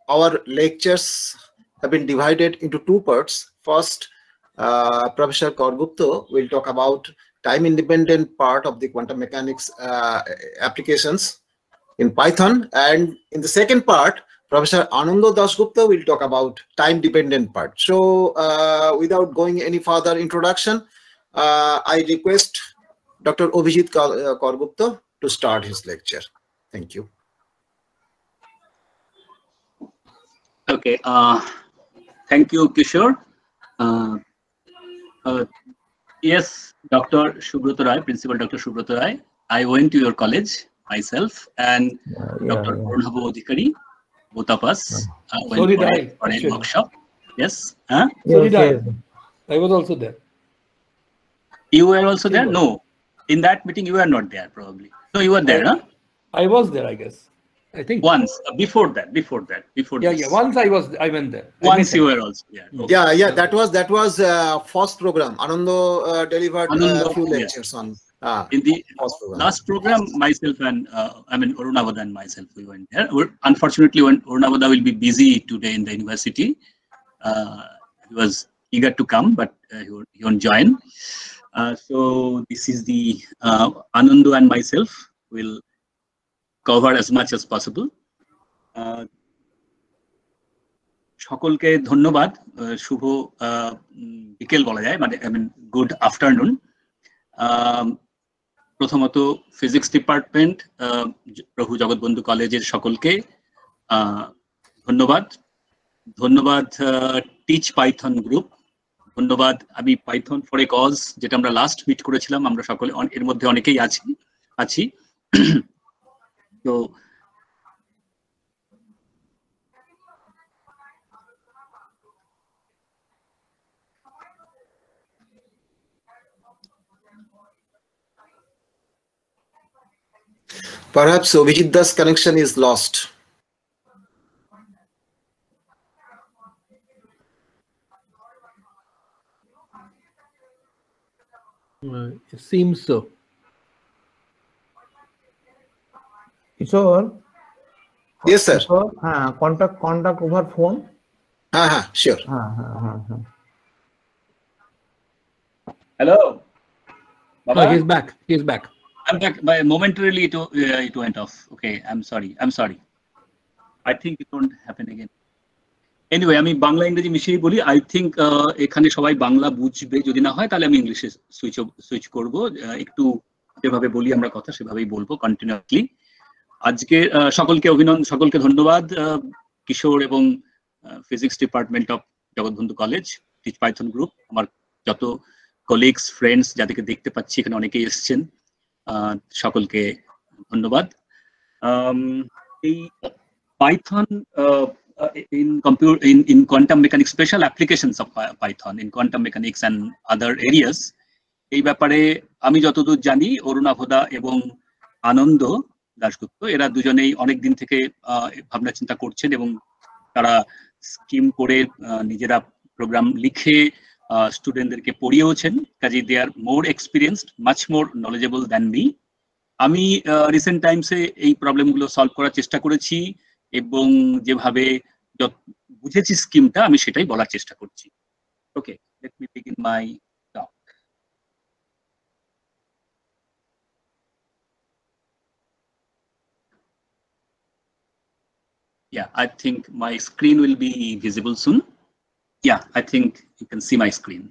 our lectures have been divided into two parts. First, Professor Kaur-Gupta will talk about time-independent part of the quantum mechanics applications in Python, and in the second part, Professor Anando Dasgupta will talk about time-dependent part. So, without going any further introduction, I request Dr. Abhijit Kaur-Gupta to start his lecture. Thank you. Okay. Thank you, Kishore. Yes, Dr. Subrata Rai, Principal Dr. Subrata Rai. I went to your college myself, and Dr. Purnabha Adhikari, both of us went for a workshop. Yes. Huh? So did I. I was also there. You were also there? No. In that meeting, you were not there, probably. No, you were there, huh? I was there, I guess. I think once before that. Yeah. Once I went there. Once you were also there. Okay. Yeah. That was first program. Anando delivered a few lectures on. In the last program, myself and Arunavada and myself, we went there. Unfortunately, when Arunavada will be busy today in the university, he was eager to come, but he won't join. So this is the Anando and myself will cover as much as possible. সকলকে ধন্যবাদ, শুভ বিকেল বলা যায়, মানে good afternoon. প্রথমত physics department, প্রভু জগৎবন্ধু কলেজের সকলকে ধন্যবাদ টিচ পাইথন গ্রুপ, ধন্যবাদ আমি পাইথন ফর এ কজ, যেটা আমরা লাস্ট মিট করেছিলাম, আমরা সকলে এর মধ্যে অনেকেই আছি। তো perhaps Abhijit Das connection is lost. It seems so. Kishore? Yes, sir. Contact over phone. Sure. Hello. Baba? Oh, he's back. I'm back. But momentarily it went off. Okay, I'm sorry. I think it won't happen again. Anyway, আমি বাংলা ইংরেজি মিশিয়ে বলি। I think এখানে সবাই বাংলা বুঝবে, যদি না হয় তাহলে আমি ইংলিশে সুইচ করব। একটু যেভাবে বলি আমরা কথা সেভাবেই বলবো কন্টিনিউয়াসলি। আজকে সকলকে ধন্যবাদ, কিশোর এবং physics department of Jagatbandhu college, teach Python group, আমার যত কলিগস ফ্রেন্ডস যাদেরকে দেখতে পাচ্ছি এখানে অনেকেই এসেছেন, সকলকে ধন্যবাদ। এই Python in quantum mechanics, special applications of Python in quantum mechanics and other areas, এই ব্যাপারে আমি যতদূর জানি অরুণাভদা এবং আনন্দ দাশগুপ্ত এরা দুজনেই অনেক দিন থেকে ভাবনা চিন্তা করছেন এবং তারা স্কিম করে নিজেরা প্রোগ্রাম লিখে স্টুডেন্টদেরকে পড়িয়েওছেন। Cause they are more experienced, much more knowledgeable than me. আমি রিসেন্ট টাইমসে এই প্রবলেমগুলো সলভ করার চেষ্টা করেছি এবং যেভাবে বুঝেছি স্কিমটা আমি সেটাই বলার চেষ্টা করছি। Okay, let me begin my talk. Yeah, I think my screen will be visible soon. Yeah, I think you can see my screen.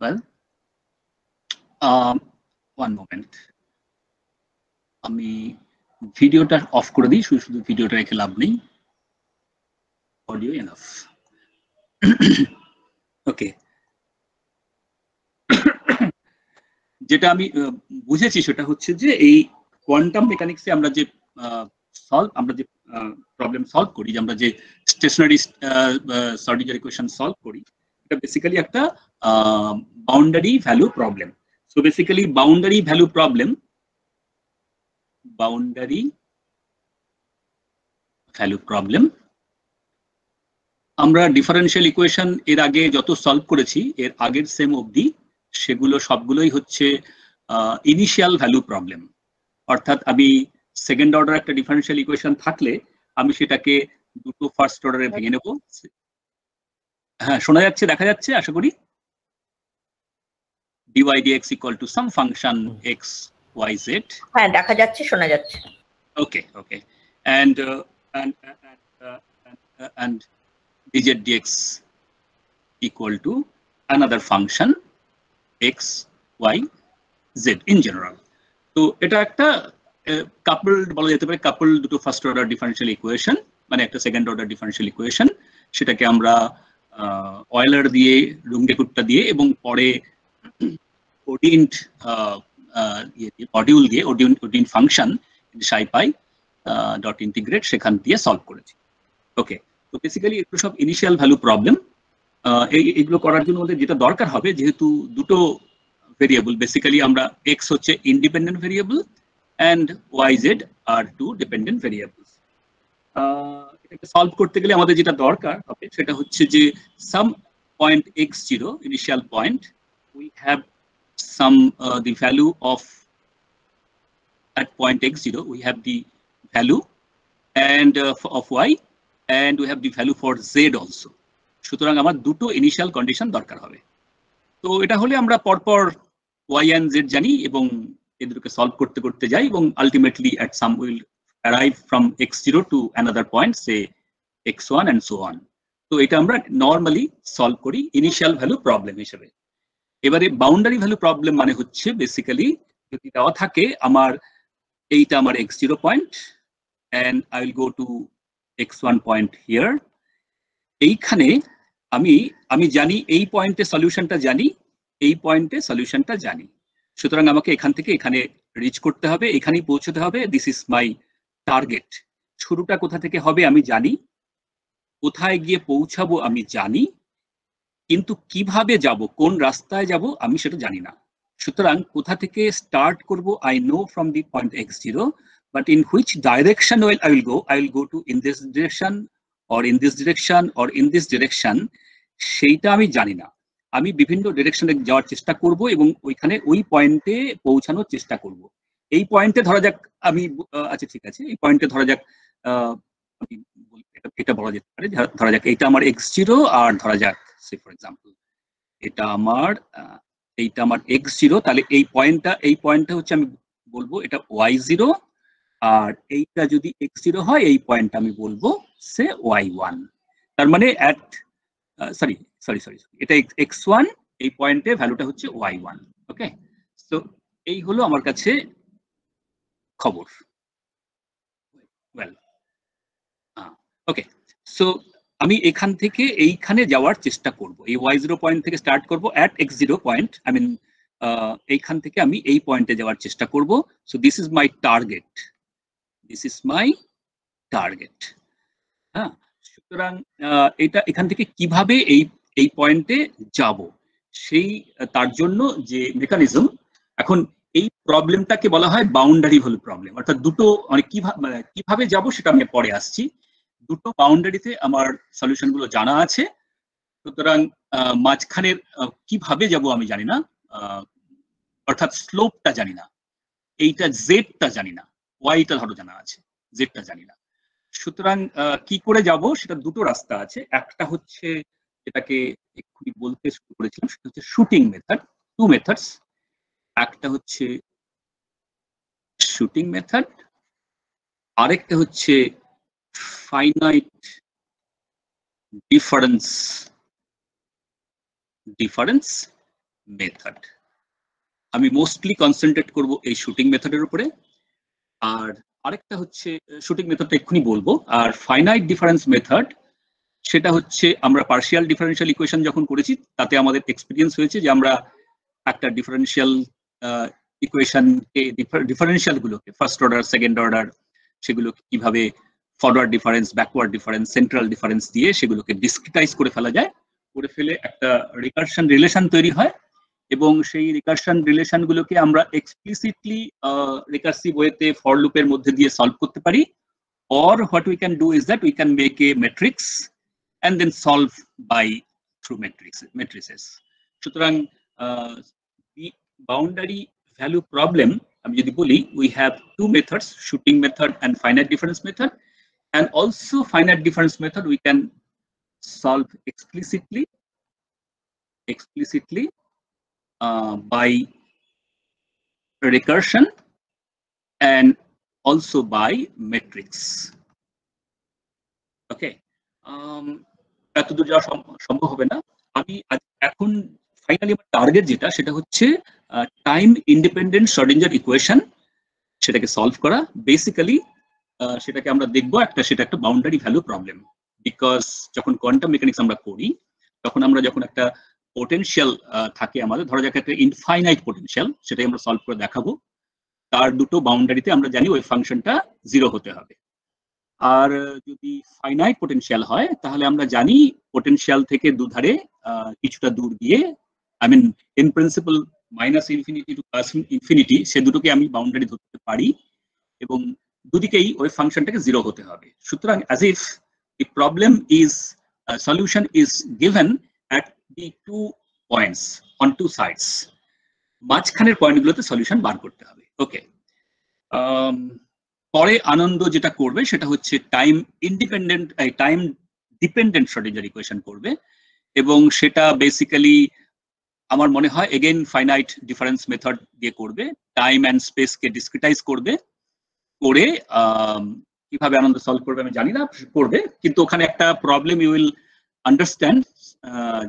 Well, one moment. আমি ভিডিওটা অফ করে দিই, শুধু ভিডিওটা রেখে লাভ নেই। Audio enough. ওকে, যেটা আমি বুঝেছি সেটা হচ্ছে যে এই কোয়ান্টাম মেকানিক্সে আমরা যে প্রবলেম সলভ করি, যে আমরা যে স্টেশনারি শ্রোডিঞ্জার ইকুয়েশন সলভ করি, এটা বেসিক্যালি একটা boundary value problem. So basically boundary value problem, আমরা ডিফারেনশিয়াল ইকুয়েশন এর আগে যত সলভ করেছি এর আগের সেম অবধি, সেগুলো সবগুলোই হচ্ছে ইনিশিয়াল ভ্যালু প্রবলেম। অর্থাৎ আমি সেকেন্ড অর্ডার একটা ডিফারেনশিয়াল ইকুয়েশন থাকলে আমি সেটাকে দুটো ফার্স্ট অর্ডারে ভেঙে নেব। হ্যাঁ, শোনা যাচ্ছে, দেখা যাচ্ছে আশা করি। dy dx equal to some function x y z. হ্যাঁ, দেখা যাচ্ছে, শোনা যাচ্ছে। Okay, okay. And dz dx equal to another function x y z in general. তো এটা একটা কাপলড বলা যেতে পারে, কাপলড দুটো ফার্স্ট অর্ডার ডিফারেনশিয়াল ইকুয়েশন, মানে একটা সেকেন্ড অর্ডার ডিফারেনশিয়াল ইকুয়েশন। সেটাকে আমরা অয়েলার দিয়ে, রুঙ্গেকুট্টা দিয়ে এবং পরে ওডিন্ট মডিউল দিয়ে, ওডিন্ট ফাংশন সাইপাই ডট ইন্টিগ্রেট, সেখান দিয়ে সলভ করেছি। ওকে, তো বেসিক্যালি এগুলো সব ইনিশিয়াল ভ্যালু প্রবলেম। এগুলো করার জন্য আমাদের যেটা দরকার হবে, যেহেতু দুটো ভেরিয়েবল, বেসিক্যালি আমরা এক্স হচ্ছে independent variable and yz are two dependent variables. এটাকে সলভ করতে গেলে আমাদের যেটা দরকার হবে সেটা হচ্ছে যে some point x0, initial point, we have some the value of at point x0 we have the value and of y, and we have the value for z also. সুতরাং আমার দুটো ইনিশিয়াল কন্ডিশন দরকার হবে। তো এটা হলে আমরা পরপর y and z জানি এবং এদেরকে সলভ করতে করতে যাই এবং ultimately at some will arrive from x0 to another point, say x1 and so on. তো এটা আমরা নরমালি সলভ করি ইনিশিয়াল ভ্যালু প্রবলেম হিসেবে। এবারে বাউন্ডারি ভ্যালু প্রবলেম মানে হচ্ছে বেসিক্যালি যদি দেওয়া থাকে আমার এইটা আমার x0 point and I will go to x1 point here, এইখানে আমি জানি এই পয়েন্টে সলিউশনটা জানি, এই পয়েন্টে সলিউশনটা জানি। সুতরাং আমাকে এখান থেকে এখানে রিচ করতে হবে, এখানেই পৌঁছতে হবে। This is my target. শুরুটা কোথা থেকে হবে আমি জানি, কোথায় গিয়ে পৌঁছাবো আমি জানি, কিন্তু কিভাবে যাব, কোন রাস্তায় যাব আমি সেটা জানি না। সুতরাং কোথা থেকে স্টার্ট করব I know from the point x0, but in which direction I will go to in this direction or in this direction or in this direction, সেইটা আমি জানি না। আমি বিভিন্ন ডিরেকশনে যাওয়ার চেষ্টা করব এবং ওইখানে ওই পয়েন্টে পৌঁছানোর চেষ্টা করব। এই পয়েন্টে ধরা যাক আমি, আচ্ছা ঠিক আছে, এই পয়েন্টে ধরা যাক এটা বলা যেতে পারে, ধরা যাক এইটা আমার x0 আর ধরা যাক সে ফর এক্সাম্পল এইটা আমার x0, তাহলে এই পয়েন্টটা হচ্ছে আমি বলবো এটা y0, আর এইটা যদি x0 হয় এই পয়েন্টটা আমি বলবো সে y1। তার মানে সরি এটা x1, এই পয়েন্টে ভ্যালুটা হচ্ছে y1। ওকে, সো এই হলো আমার কাছে খবর। ওয়েল, ওকে, সো আমি এখান থেকে এইখানে যাওয়ার চেষ্টা করব, এই y0 পয়েন্ট থেকে স্টার্ট করব at x0 point, I mean এইখান থেকে আমি এই পয়েন্টে যাওয়ার চেষ্টা করব। So this is my target, হ্যাঁ। সুতরাং এটা এখান থেকে কিভাবে এই পয়েন্টে যাব, সেই তার জন্য যে মেকানিজম, এখন এই প্রবলেমটাকে বলা হয় বাউন্ডারি ভ্যালু প্রবলেম, অর্থাৎ দুটো মানে কিভাবে যাব সেটা আমি পরে আসছি। দুটো বাউন্ডারিতে আমার সলিউশন গুলো জানা আছে, সুতরাং মাঝখানের কিভাবে যাব আমি জানি না, অর্থাৎ স্লোপটা জানি না, এইটা জেডটা জানি না, ওয়াইটা ধরো জানা আছে, জেডটা জানি না। সুতরাং কি করে যাব সেটা দুটো রাস্তা আছে। একটা হচ্ছে যেটাকে এক্ষুনি বলতে শুরু করেছিলাম, সেটা হচ্ছে শুটিং মেথড, টু মেথডস। একটা হচ্ছে শুটিং মেথড, আরেকটা হচ্ছে ফাইনাইট ডিফারেন্স মেথড। আমি মোস্টলি কনসেন্ট্রেট করব এই শুটিং মেথডের উপরে, আর আরেকটা হচ্ছে শুটিং মেথডটা এক্ষুনি বলবো। আর ফাইনাইট ডিফারেন্স মেথড, সেটা হচ্ছে আমরা পার্শিয়াল ডিফারেনশিয়াল ইকুয়েশন যখন করেছি তাতে আমাদের এক্সপিরিয়েন্স হয়েছে যে আমরা একটা ডিফারেনশিয়াল ইকুয়েশনকে, ডিফারেনশিয়াল গুলোকে ফার্স্ট অর্ডার, সেকেন্ড অর্ডার, সেগুলোকে কিভাবে forward difference, backward difference, central difference দিয়ে সেগুলোকে ডিসক্রিটাইজ করে ফেলা যায়, করে ফেলে একটা রিকারশন রিলেশন তৈরি হয়, এবং সেই রিকারশন রিলেশন গুলোকে আমরা এক্সপ্লিসিটলি রিকার্সিভ ওয়েতে ফর লুপের মধ্যে দিয়ে সলভ করতে পারি। or what we can do is that we can make a matrix and then solve by through matrices. সুতরাং the boundary value problem আমি যদি বলি, we have two methods, shooting method and finite difference method. And also finite difference method we can solve explicitly by recursion and also by matrix. Okay, এতদূর যাওয়া সম্ভব হবে না। আমি এখন ফাইনালি আমার টার্গেট যেটা সেটা হচ্ছে টাইম ইন্ডিপেন্ডেন্ট শ্রোডিঞ্জার ইকুয়েশন, সেটাকে সলভ করা। বেসিক্যালি সেটাকে আমরা দেখবো সেটা একটা বাউন্ডারি ভ্যালু প্রবলেম। বিকজ যখন কোয়ান্টাম মেকানিক্স আমরা করি তখন আমরা যখন একটা পোটেনশিয়াল থাকে আমাদের, ধরা যাক একটা ইনফাইনাইট পোটেনশিয়াল, সেটাই আমরা সলভ করে দেখাবো। তার দুটো বাউন্ডারিতে আমরা জানি ওই ফাংশনটা 0 হতে হবে। আর যদি ফাইনাইট পোটেনশিয়াল হয় তাহলে আমরা জানি পোটেনশিয়াল থেকে দুধারে কিছুটা দূর গিয়ে, I mean in principle -minus infinity to +plus infinity, সে দুটোকে আমি বাউন্ডারি ধরতে পারি এবং দুদিকেই ওই ফাংশনটাকে 0 হতে হবে। সুতরাং as if the problem is solution is given at the 2 points on 2 sides, মাঝখানের পয়েন্টগুলোতে সলিউশন বার করতে হবে। ওকে, পরে আনন্দ যেটা করবে সেটা হচ্ছে টাইম ডিপেন্ডেন্ট শ্রোডিঞ্জার ইকুয়েশন করবে, এবং সেটা বেসিক্যালি আমার মনে হয় এগেইন ফাইনাইট ডিফারেন্স মেথড দিয়ে করবে। টাইম অ্যান্ড স্পেসকে ডিসক্রিটাইজ করবে, করে কিভাবে আনন্দ সলভ করবে আমি জানি না, করবে। কিন্তু ওখানে একটা problem you will understand,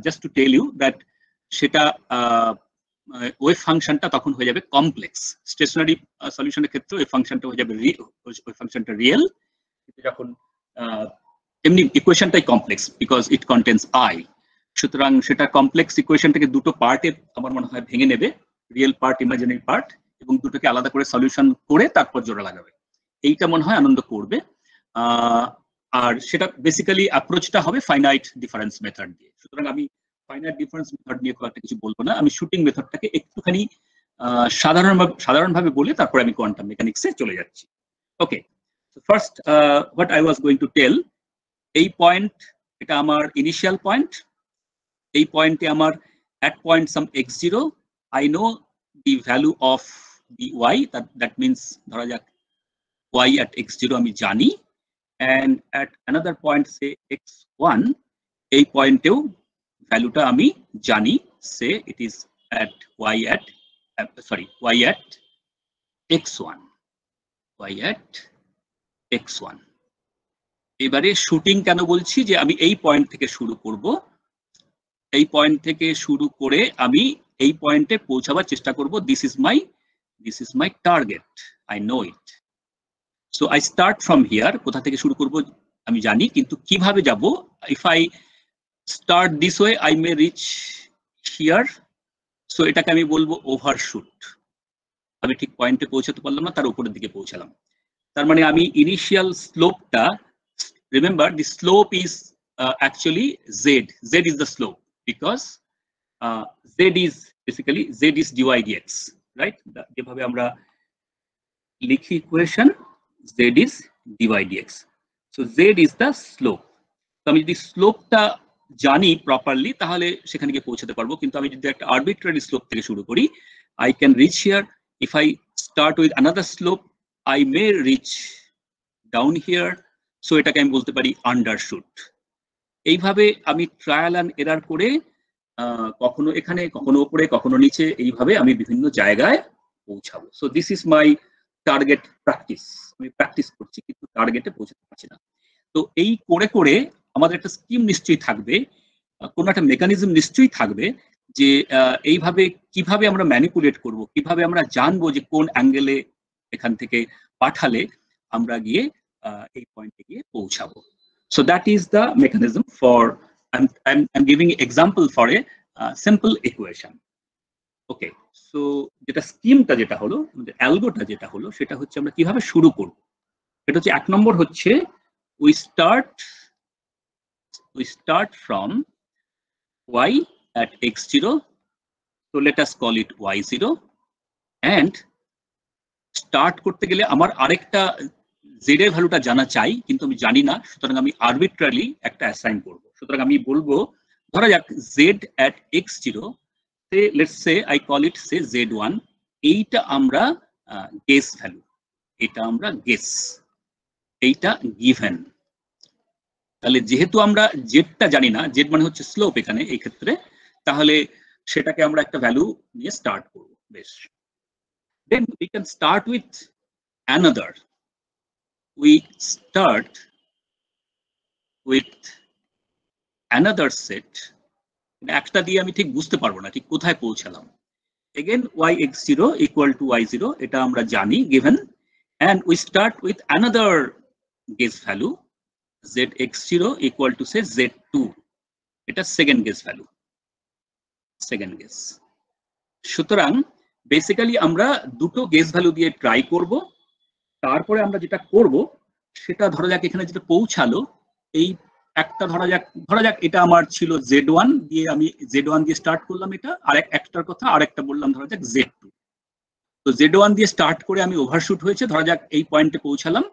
just to tell you that সেটা ওই ফাংশনটা তখন হয়ে যাবে কমপ্লেক্স। স্টেশনারি সলিউশনের ক্ষেত্রে ওই ফাংশনটা হয়ে যাবে ওই ফাংশনটা রিয়েল, কিন্তু যখন এমনি ইকুয়েশনটাই complex because it contains i. সুতরাং সেটা কমপ্লেক্স ইকুয়েশনটাকে দুটো পার্টে আমার মনে হয় ভেঙে নেবে, রিয়েল পার্ট, ইমাজিনারি পার্ট, এবং দুটোকে আলাদা করে সলিউশন করে তারপর জোড়া লাগাবে। এইটা মনে হয় আনন্দ করবে। আর সেটা বেসিক্যালি অ্যাপ্রোচটা হবে ফাইনাইট ডিফারেন্স মেথড দিয়ে। সুতরাং আমি ফাইনাইট ডিফারেন্স মেথড নিয়ে খুব একটা কিছু বলবো না, আমি শুটিং মেথডটাকে একটুখানি সাধারণভাবে বলে তারপর আমি কোয়ান্টাম মেকানিক্সে চলে যাচ্ছি। Okay, first what I was going to tell, এই পয়েন্ট, এটা আমার ইনিশিয়াল পয়েন্ট। এই পয়েন্টে আমার at point some x0 I know the value of the y, that means ধরা যাক y at x0 আমি জানি, and at another point say x1, এই পয়েন্টেও ভ্যালুটা আমি জানি, say it is at y at x1, y at x1। এবারে shooting কেন বলছি, যে আমি এই পয়েন্ট থেকে শুরু করব, এই পয়েন্ট থেকে শুরু করে আমি এই পয়েন্টে পৌঁছাবার চেষ্টা করব। This is my target, I know it. So I start from here, কোথা থেকে শুরু করব আমি জানি, কিন্তু কিভাবে যাব, if I start this way I may reach here. সো এটাকে আমি বলবো ওভারশুট। আমি ঠিক পয়েন্টে পৌঁছাতে পারলাম না, তার উপরের দিকে পৌঁছালাম। তার মানে আমি ইনিশিয়াল স্লোপটা, remember the slope is actually z is the slope, because z is basically z is dy dx, right? যেভাবে আমরা লিখি equation, z is dy dx, so z is the slope। তো আমি যদি স্লোপটা জানি প্রপারলি তাহলে সেখানে গিয়ে পৌঁছাতে পারবো। কিন্তু আমি যদি একটা আরবিট্রারি স্লোপ থেকে শুরু করি, I can reach here. If I start with another slope, I may reach down here, so এটাকে আমি বলতে পারি আন্ডারশুট। এইভাবে আমি ট্রায়াল অ্যান্ড এরার করে কখনো এখানে, কখনো উপরে, কখনো নিচে, এইভাবে আমি বিভিন্ন জায়গায় পৌঁছাবো। So this is my target practice. আমি প্র্যাকটিস করছি কিন্তু টার্গেটে পৌঁছাতে পারছি না। তো এই করে করে আমাদের একটা স্কিম নিশ্চয়ই থাকবে, কোনো একটা মেকানিজম নিশ্চয়ই থাকবে, যে এইভাবে কিভাবে আমরা ম্যানিপুলেট করব, কিভাবে আমরা জানবো যে কোন অ্যাঙ্গেলে এখান থেকে পাঠালে আমরা গিয়ে এই পয়েন্টে গিয়ে পৌঁছাবো। So that is the mechanism for, I'm giving example for a simple equation. Okay, so যেটা স্কিমটা যেটা হলো, অ্যালগোটা যেটা হলো, সেটা হচ্ছে আমরা কিভাবে শুরু করব। এটা হচ্ছে 1 নম্বর হচ্ছে we start from y at x0, so let us call it y0, and start করতে গেলে আমার আরেকটা z এর ভ্যালুটা জানা চাই, কিন্তু আমি জানি না। সুতরাং আমি আরবিট্রারিলি একটা অ্যাসাইন করব। সুতরাং আমি বলবো, ধরা যাক z at x0, say let's say I call it say z1, এইটা আমরা গেস ভ্যালু, এটা আমরা গেস, এইটা গিভেন, তাহলে যেহেতু আমরা জেডটা জানি না, জেড মানে হচ্ছে স্লোপ এখানে এই ক্ষেত্রে, তাহলে সেটাকে আমরা একটা ভ্যালু নিয়ে স্টার্ট করব। বেশ, then we can start with another. We start with another set. একটা দিয়ে আমি ঠিক বুঝতে পারবো না ঠিক কোথায় পৌঁছালাম। Again yx0 equal to y0, এটা আমরা জানি given, and we start with another guess value zx0 equal to say z2, এটা second guess value, second guess. সুতরাং বেসিক্যালি আমরা দুটো গেস ভ্যালু দিয়ে ট্রাই করব, তারপরে আমরা যেটা করব সেটা ধরা যাক এখানে যেটা পৌঁছালো এই একটা ধরা যাক এটা আমার ছিল z1 দিয়ে, আমি z1 দিয়ে স্টার্ট করলাম, এটা একটার কথা আরেকটা বললাম ধরা যাক z2। তো z1 দিয়ে স্টার্ট করে আমি ওভারশুট হয়েছে, ধরা যাক এই পয়েন্টে পৌঁছালাম।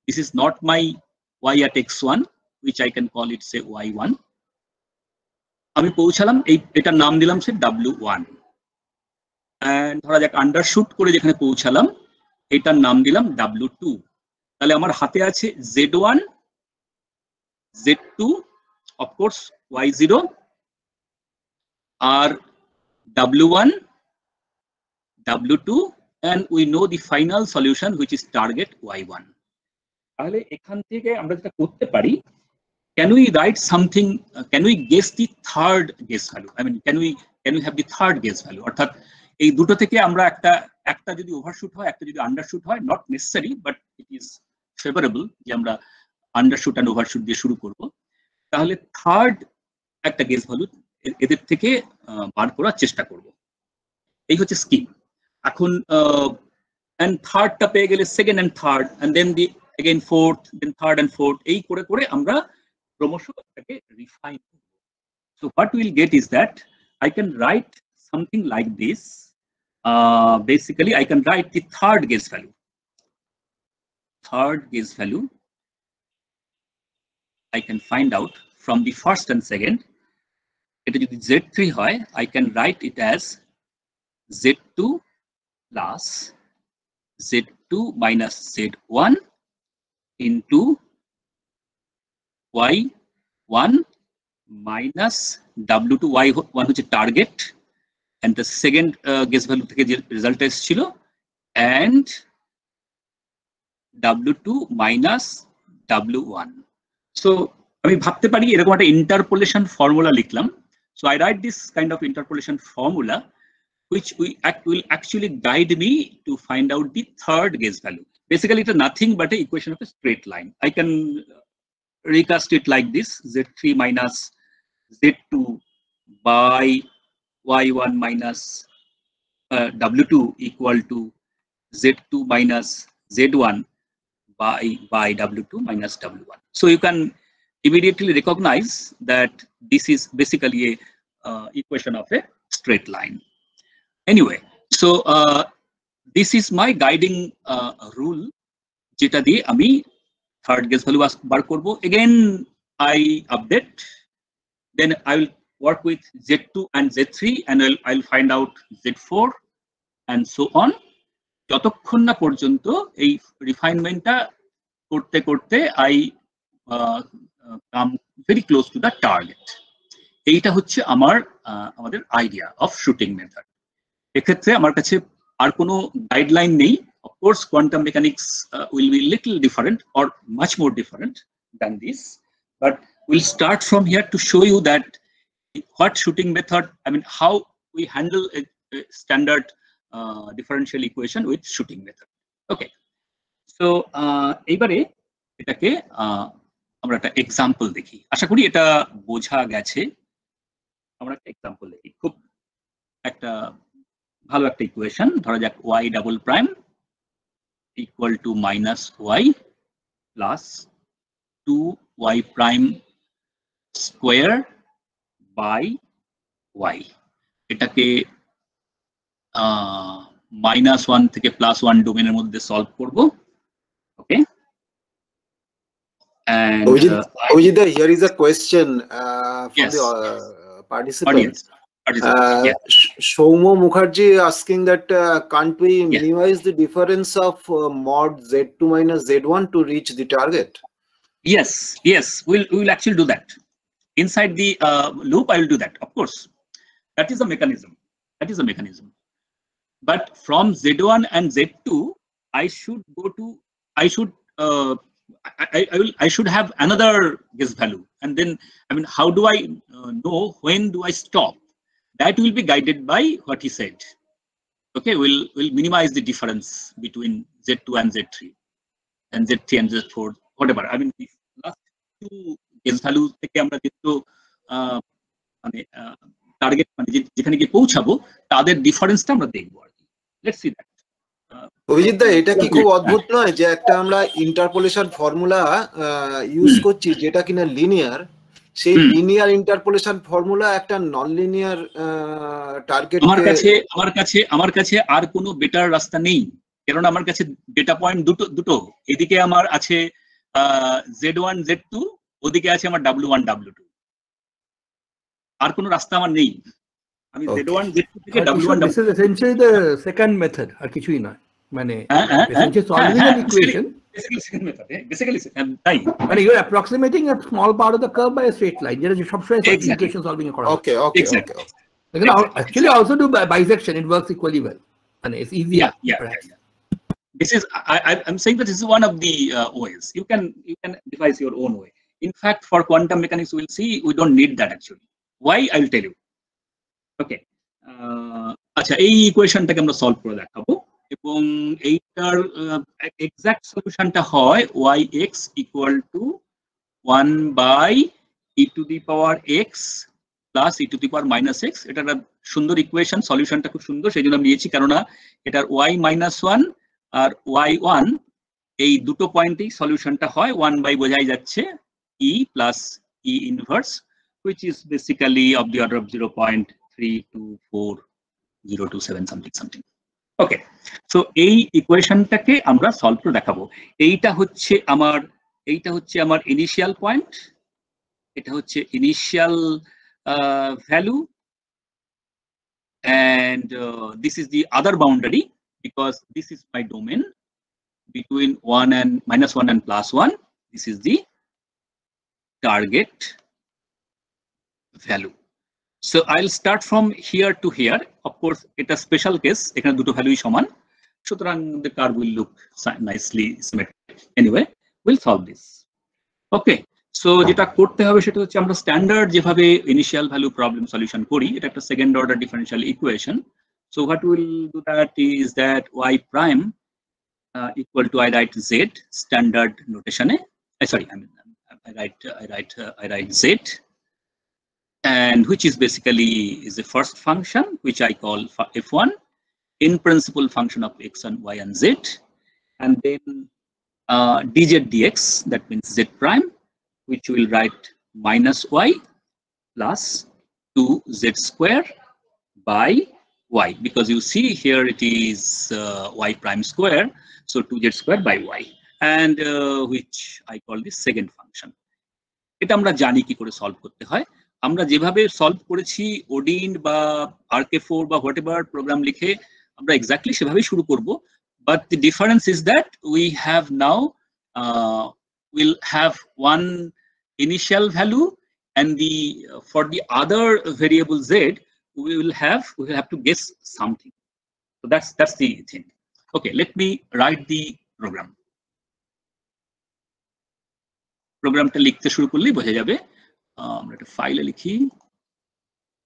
This is not my y at x1 which I can call it say y1। আমি পৌঁছালাম, এটার নাম দিলাম সে w1, and ধরা যাক আন্ডারশুট করে যেখানে পৌঁছালাম এটার নাম দিলাম w2। তাহলে আমার হাতে আছে z1, z2, of course y0 R w1, w2, and we know the final solution which is target y1। তাহলে এখান থেকে আমরা যেটা করতে পারি, can we write something, can we guess the third guess value? I mean, can we have the third guess value? অর্থাৎ এই দুটো থেকে আমরা একটা যদি ওভারশুট হয় একটা যদি আন্ডারশুট হয়, not necessary but it is favourable যে আমরা আন্ডারশুট এন্ড ওভারশুট দিয়ে শুরু করব, তাহলে থার্ড একটা গেস ভ্যালু এদের থেকে বার করার চেষ্টা করব। এই হচ্ছে স্কিম। এখন এন্ড থার্ডটা পেয়ে গেলে second and third, and then the again fourth, then third and fourth, এই করে করে আমরা ক্রমশ এটাকে রিফাইন করব। So what will get is that I can write something like this. Basically, I can write the third guess value. Third guess value I can find out from the first and second. It is z3 hoy, I can write it as z2 plus z2 minus z1 into y1 minus w2, y1 হচ্ছে target and the second guess value থেকে যে result এসেছিল, and w2 minus w1। so আমি ভাবতে পারি এরকম একটা interpolation formula লিখলাম। so I write this kind of interpolation formula which will actually guide me to find out the third guess value. Basically it's nothing but an equation of a straight line. I can recast it like this: z3 minus z2 by y1 minus w2 equal to z2 minus z1 by w2 minus w1. So you can immediately recognize that this is basically a equation of a straight line. Anyway, so this is my guiding rule jeta diye ami third guess value bar korbo. Again I update, then I will work with z2 and z3 and I'll find out z4 and so on, যতক্ষণ না পর্যন্ত এই রিফাইনমেন্টটা করতে করতে I come very close to the target. এইটা হচ্ছে আমাদের idea of shooting method. এক্ষেত্রে আমার কাছে আর কোনো গাইডলাইন নেই। Of course, quantum mechanics will be little different or much more different than this, but we'll start from here to show you that what shooting method, I mean, how we handle a standard differential equation with shooting method. Okay, so এবারে এটাকে আমরা একটা example দেখি। আশা করি এটা বোঝা গেছে। আমরা একটা এক্সাম্পল দেখি। খুব একটা ভালো একটা ইকুয়েশন, ধরা যাক y double prime equal to minus y plus 2y prime square by y। এটাকে -1 থেকে +1 ডোমেনের মধ্যে সলভ করব। ওকে, and here is a question from yes, the participants. Yeah. Shoumo Mukherjee asking that can't we minimize the difference of mod z2 minus z1 to reach the target? Yes, we'll actually do that. Inside the loop, I will do that, of course. That is a mechanism. But from Z1 and Z2, I should have another guess value. And then, how do I know when do I stop? That will be guided by what he said. Okay, we'll minimize the difference between Z2 and Z3 and Z3 and Z4, whatever. The last two guess values থেকে আমরা যেগুলো target যেখানে গিয়ে পৌঁছাবো তাদের ডিফারেন্সটা আমরা দেখব আর কি। Let's see that. Abhijit da, এটা কি খুব অদ্ভুত নয় যে একটা আমরা ইন্টারপোলেশন ফর্মুলা ইউজ করছি যেটা কিনা লিনিয়ার, সেই লিনিয়ার ইন্টারপোলেশন ফর্মুলা একটা নন লিনিয়ার টার্গেট। আমার কাছে আর কোনো বেটার রাস্তা নেই, কারণ আমার কাছে ডেটা পয়েন্ট দুটো এদিকে আমার আছে Z1 Z2, ওদিকে আছে আমার W1 W2, আর কোনো রাস্তা আমার নেই। আমি Z1 Z2 থেকে W1 this is essentially the second method, আর কিছুই নয়, মানে essentially solving an equation. Basically তাই, মানে you're approximating a small part of the curve by a straight line, যেটা সবসময় equation solving করা। Okay. Actually also do bisection, it works equally well, and it's easier. Yeah. This is I'm saying that this is one of the ways. You can devise your own way. In fact, for quantum mechanics, we'll see we don't need that actually. Why? I'll tell you. Okay. আচ্ছা, এই ইকুয়েশনটাকে আমরা solve করে দেখাবো এবং এইটার exact সলিউশনটা হয় yx equal to 1 by e to the power x plus e to the power minus x. এটা একটা সুন্দর ইকুয়েশন, সলিউশনটা খুব সুন্দর, সেই জন্য আমি নিয়েছি, কেননা এটার y minus 1 আর y1 এই দুটো পয়েন্টেই সলিউশনটা হয় 1 by বোঝাই যাচ্ছে e plus e inverse, which is basically of the order of 0.3240027 something. Okay, so এই ইকুয়েশনটাকে আমরা সলভ করে দেখাবো। এইটা হচ্ছে আমার ইনিশিয়াল পয়েন্ট, এটা হচ্ছে initial value, and this is the other boundary, because this is my domain between -1 and +1. This is the target value. So I'll start from here to here. Of course, it's a special case. এখানে দুটো ভ্যালুই সমান, সুতরাং the curve will look nicely symmetric. Anyway, we'll solve this. Okay. So যেটা করতে হবে সেটা হচ্ছে আমরা স্ট্যান্ডার্ড যেভাবে ইনিশিয়াল ভ্যালু প্রবলেম সলিউশন করি, এটা একটা second order differential equation. So what we'll do that is that y prime equal to I write z standard notation. I write z, and which is basically is the first function which I call f1, in principle function of x and y and z, and then dz dx, that means z prime, which will write minus y plus 2z square by y, because you see here it is y prime square, so 2z square by y, and which I call the second function. এটা আমরা জানি কি করে solve করতে হয়, আমরা যেভাবে solve করেছি ওডিন বা RK4 বা হোয়াটএভার প্রোগ্রাম লিখে আমরা এক্স্যাক্টলি সেভাবেই শুরু করব, but the difference is that we have now will have one initial value, and for the other variable z we will have to guess something. So that's the thing. Okay, let me write the program. প্রোগ্রামটা লিখতে শুরু করলেই বোঝা যাবে। আমরা একটা ফাইলে লিখি।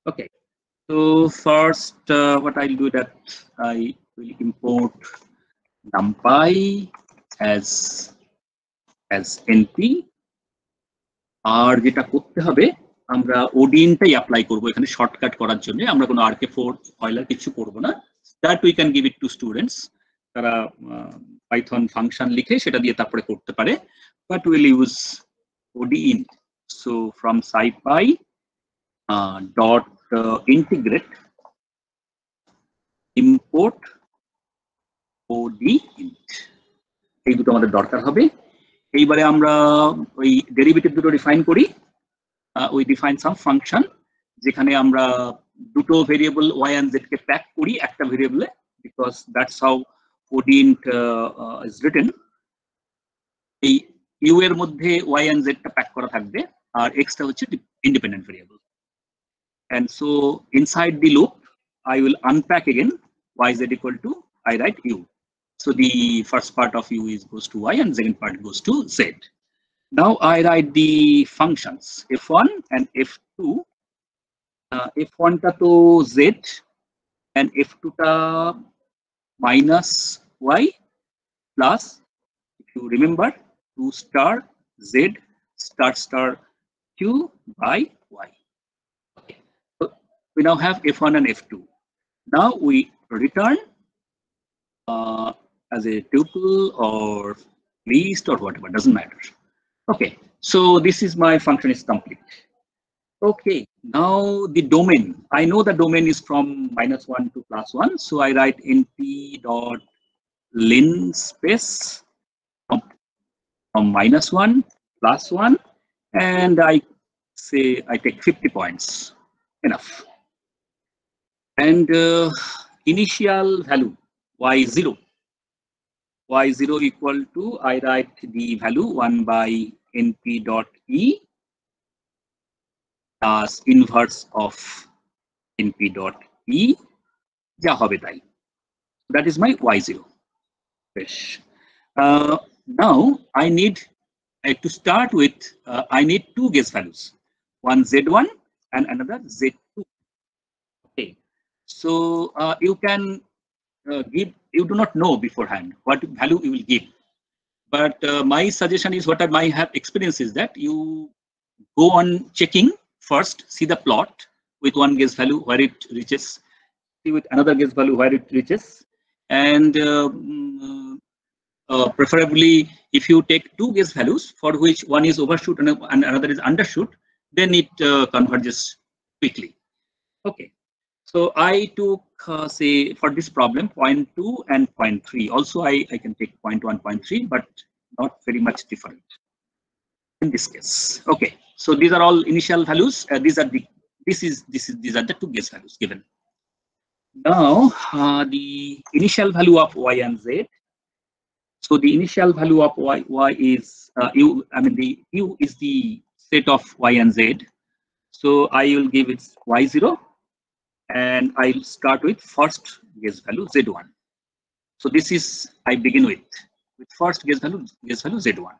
Okay, so first what I'll do that I will import numpy as np, আর যেটা করতে হবে আমরা ওডিনটাই অ্যাপ্লাই করব এখানে শর্টকাট করার জন্য, আমরা কোনো RK4 কয়লার কিছু করব না। That we can give it to students, তারা পাইথন ফাংশন লিখে সেটা দিয়ে তারপরে করতে পারে, but will use ODIN. So from scipy dot integrate import ODIN, এই দুটো আমাদের দরকার হবে। এইবারে আমরা ওই ডেরিভেটিভ দুটো ডিফাইন করি। We define some function যেখানে আমরা দুটো variable y and z K pack করি একটা ভেরিয়েবলে, because that's how ODIN is written. এই u এর মধ্যে y and z টা প্যাক করা থাকবে আর x টা হচ্ছে independent variable. And so inside the loop I will unpack again yz equal to, I write u. So the first part of u is goes to y and second part goes to z. Now I write the functions f1 and f2. F1 ta to z and f2 ta minus y plus, if you remember, 2 star z star q by y. Okay. So we now have f1 and f2. Now we return as a tuple or list or whatever, doesn't matter. Okay, so this is my function is complete. Okay, now the domain. I know the domain is from -1 to +1, so I write np dot linspace from -1 +1, and I say I take 50 points. Enough. And initial value y0 equal to, I write the value 1 by np dot e as inverse of np dot e ja hobe tai. That is my y0. Now I need to start with, I need two guess values, one z1 and another z2. Okay, so you can give, you do not know beforehand what value you will give, but my suggestion is, what I might have experience is that you go on checking first, see the plot with one guess value where it reaches, see with another guess value where it reaches, and preferably if you take two guess values for which one is overshoot and another is undershoot, then it converges quickly. Okay, so I took say for this problem 0.2 and 0.3. Also I can take 0.1, 0.3, but not very much different in this case. Okay, so these are all initial values. These are the two guess values given. Now the initial value of y and z. So the initial value of y is u. I mean the u is the set of y and z. So I will give it y0, and I'll start with first guess value z1. So this is, I begin with first guess value z1.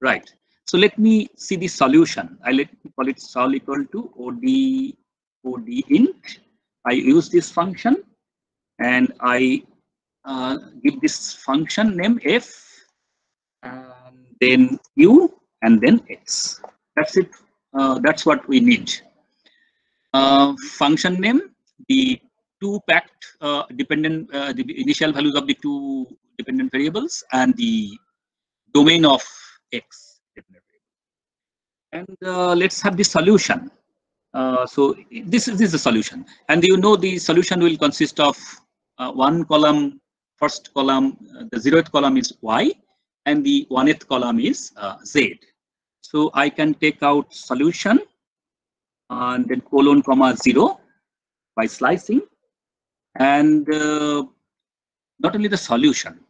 Right. So let me see the solution. I let me call it sol equal to od int. I use this function and I give this function name f, and then u, and then x. That's it. That's what we need. Function name, the two packed dependent, the initial values of the two dependent variables, and the domain of x. And let's have the solution. So this is the solution, and you know the solution will consist of one column. First column, the 0th column is y, and the 1th column is z. So I can take out solution and then colon comma 0 by slicing, and not only the solution,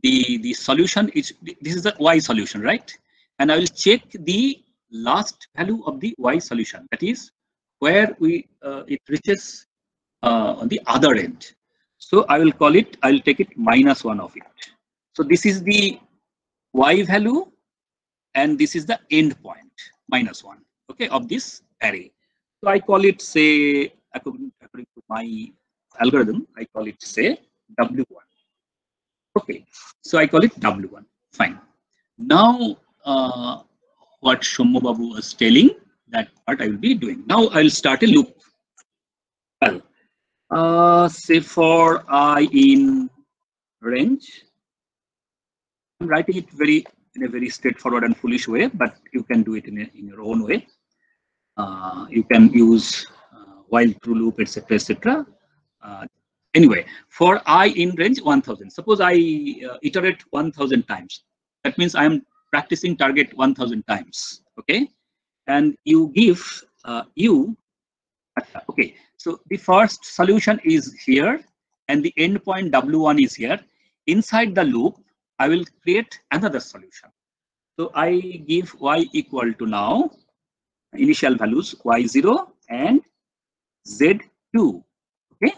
the solution is, this is the y solution, right? And I will check the last value of the y solution, that is where it reaches on the other end. So I will call it, I will take it -1 of it. So this is the y value, and this is the end point, -1, okay, of this array. So I call it, say, according to my algorithm, I call it, say, w1. Okay, so I call it w1. Fine. Now what Shommo Babu was telling, that part I will be doing. Now I will start a loop. Well, say for I in range, I'm writing it in a very straightforward and foolish way, but you can do it in your own way. You can use while true loop, etc., etc. Anyway, for I in range 1000, suppose I iterate 1000 times. That means I am practicing target 1000 times. Okay, and you give okay. So the first solution is here, and the endpoint w1 is here. Inside the loop, I will create another solution. So I give y equal to now initial values y0 and z2. Okay.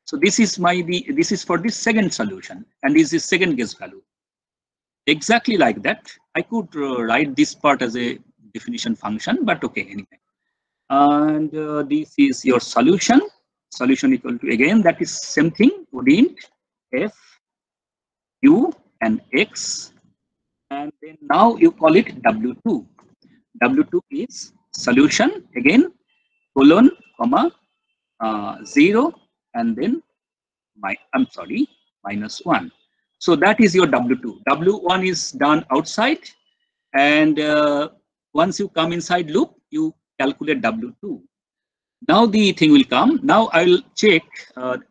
So this is this is for the second solution, and this is second guess value. Exactly like that, I could write this part as a definition function, but okay, anyway. And this is your solution. Solution equal to, again, that is same thing, int f, u, and x. And then now you call it W2. W2 is solution, again, colon, comma, 0, and then -1. So that is your W2. W1 is done outside, and once you come inside loop, you calculate W2. Now the thing will come. Now I will check,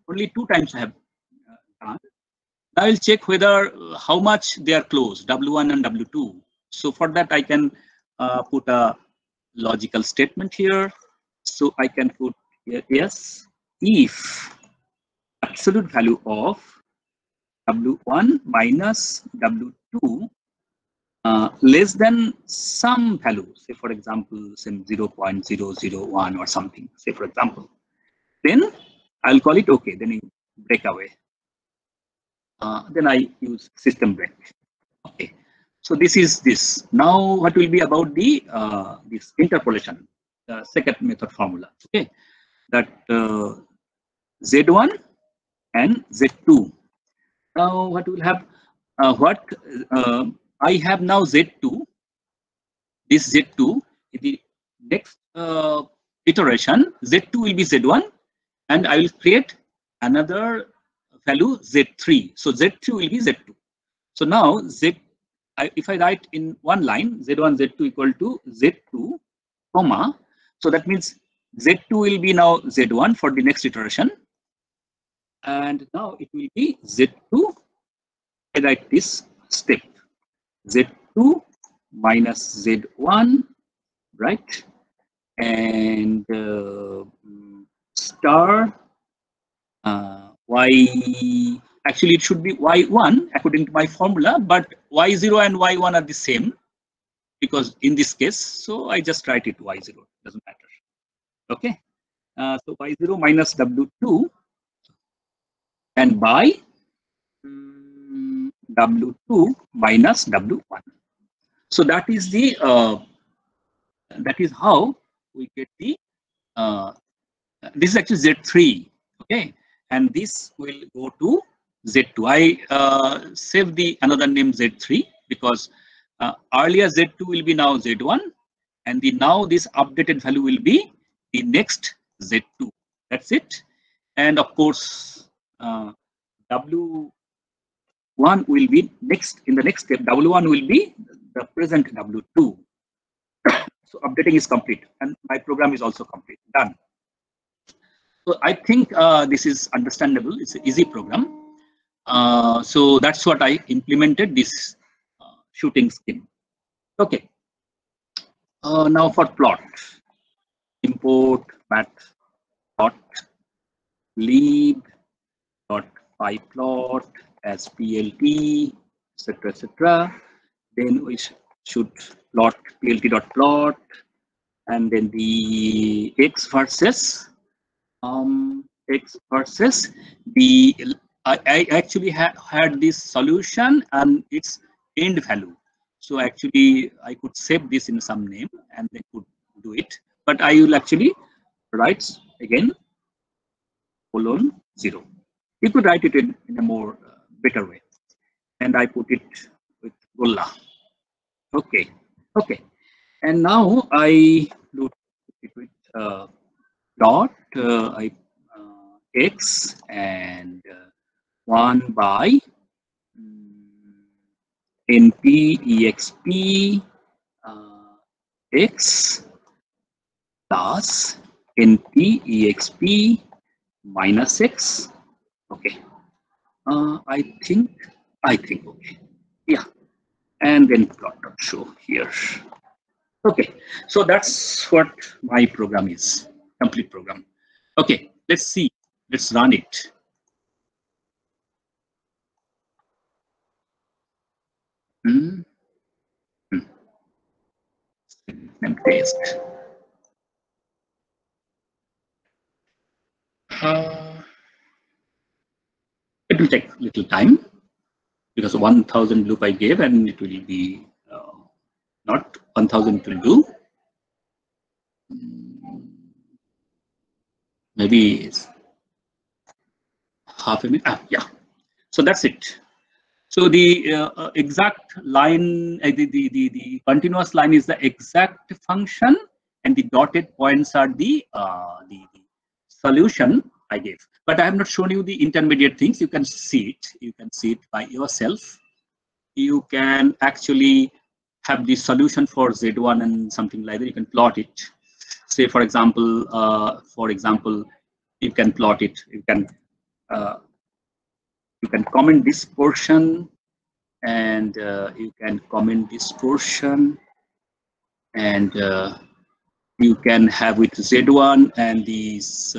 only 2 times I have done. I will check whether how much they are close, W1 and W2. So for that I can put a logical statement here. So I can put yes, if absolute value of W1 minus W2 less than some value, say for example, some 0.001 or something, say for example, then I'll call it okay, then you break away. Then I use system break. Okay, so this is this. Now what will be about the this interpolation, second method formula. Okay, that Z1 and Z2. Now what will have I have now Z2. This Z2 in the next iteration, Z2 will be Z1, and I will create another value Z3. So Z3 will be Z2. So now if I write in one line, Z1, Z2 equal to Z2, comma, so that means Z2 will be now Z1 for the next iteration. And now it will be Z2, I write this step, Z2 minus Z1, right? And star y, actually it should be y1 according to my formula, but y0 and y1 are the same because in this case, so I just write it y0, doesn't matter. Okay, so y0 minus w2 and by w2 minus w1. So that is the that is how we get the this is actually Z3. Okay, and this will go to Z2. I save the another name Z3 because earlier Z2 will be now Z1, and the now this updated value will be the next Z2. That's it. And of course, W1 will be next in the next step. W1 will be the present W2. So updating is complete, and my program is also complete. Done. So I think this is understandable. It's an easy program. So that's what I implemented, this shooting scheme. Okay. Now for plot, import mat.lib.pyplot as plt, etc. Then we should plot plt.plot, and then the x versus the I actually had this solution and its end value. So actually I could save this in some name and they could do it, but I will actually write again colon 0. You could write it in a more better way, and I put it with Golla. Okay, okay, and now I do it with dot x and 1 by np exp x plus np exp minus x. Okay, I think okay, yeah, and then plot.show here. Okay, so that's what my program is, complete program. Okay, let's see, let's run it. and paste. It will take little time because 1000 loop I gave, and it will be not 1000 it will do. Maybe half a minute. Yeah. So that's it. So the exact line, the continuous line is the exact function, and the dotted points are the solution I gave. But I have not shown you the intermediate things. You can see it. You can see it by yourself. You can actually have the solution for Z1 and something like that. You can plot it. Say, for example, you can plot it. You can comment this portion, and you can comment this portion, and you can have with Z1 and these.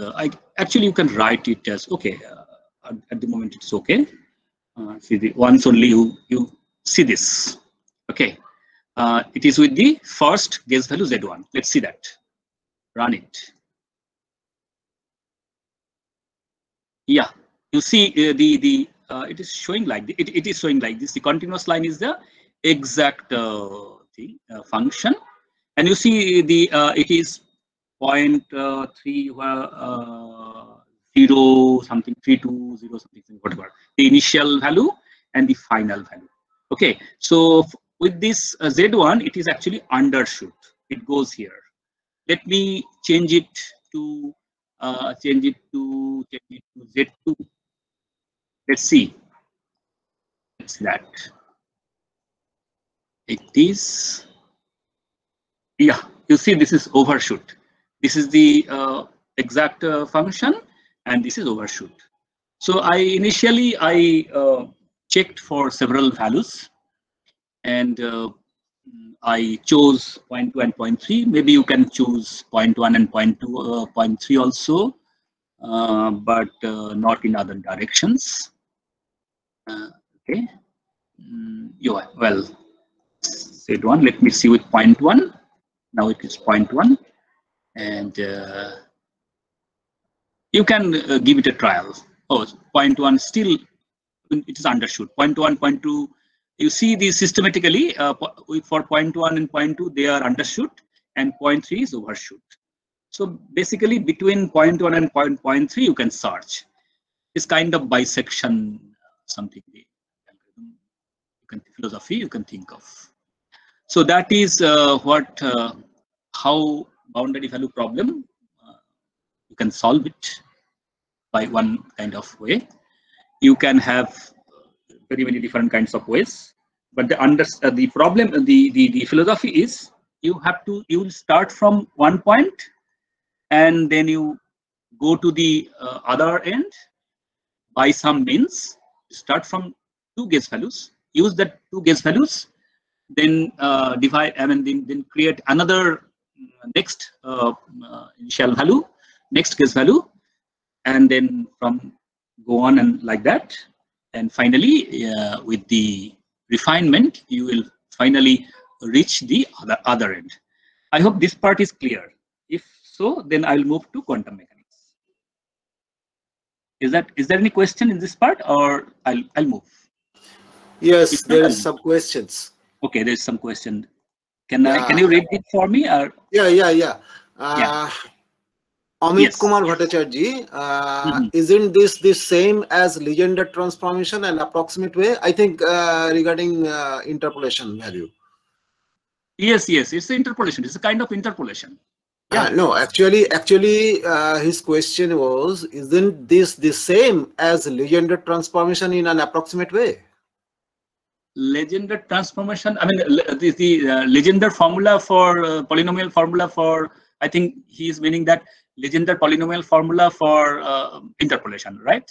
Actually, you can write it as okay. At the moment, it's okay. See, the once only you see this. Okay, it is with the first guess value Z1. Let's see that. Run it. Yeah, you see it is showing like it is showing like this. The continuous line is the exact function, and you see the it is 0.3 0 something 320 something whatever the initial value and the final value. Okay, so with this Z1, it is actually undershoot. It goes here. Let me change it to Z2. Let's see. It's that. It is. Yeah, you see, this is overshoot. This is the exact function, and this is overshoot. So initially I checked for several values, and I chose 0.2 and 0.3. Maybe you can choose 0.1 and 0.2, 0.3 also, but not in other directions. Okay. Yeah, well, Z1. Let me see with 0.1. Now it is 0.1, and you can give it a trial. Oh, 0.1 still it is undershoot. 0.1, 0.2. You see these systematically for 0.1 and 0.2 they are undershoot, and 0.3 is overshoot. So basically between 0.1 and 0.3 you can search. It's kind of bisection, something philosophy you can think of. So that is how boundary value problem you can solve it by one kind of way. You can have very many different kinds of ways, but the problem, the philosophy is you will start from one point, and then you go to the other end by some means. Start from two guess values, use that two guess values, then divide, then create another next initial value, next guess value, and then from go on and like that. And finally, with the refinement, you will finally reach the other end. I hope this part is clear. If so, then I will move to quantum mechanics. Is there any question in this part, or I'll move? Yes, there is some questions. Okay, there's some question. Can you read it for me? Or Yeah. Amit Yes. Kumar Bhattacharya, isn't this the same as Legendre transformation and approximate way? I think regarding interpolation value. Yes, it's the interpolation. It's a kind of interpolation. Yeah. No, actually, his question was, isn't this the same as Legendre transformation in an approximate way? Legendre transformation. I mean, the Legendre formula for polynomial formula for. I think he is meaning that Legendre polynomial formula for interpolation, right?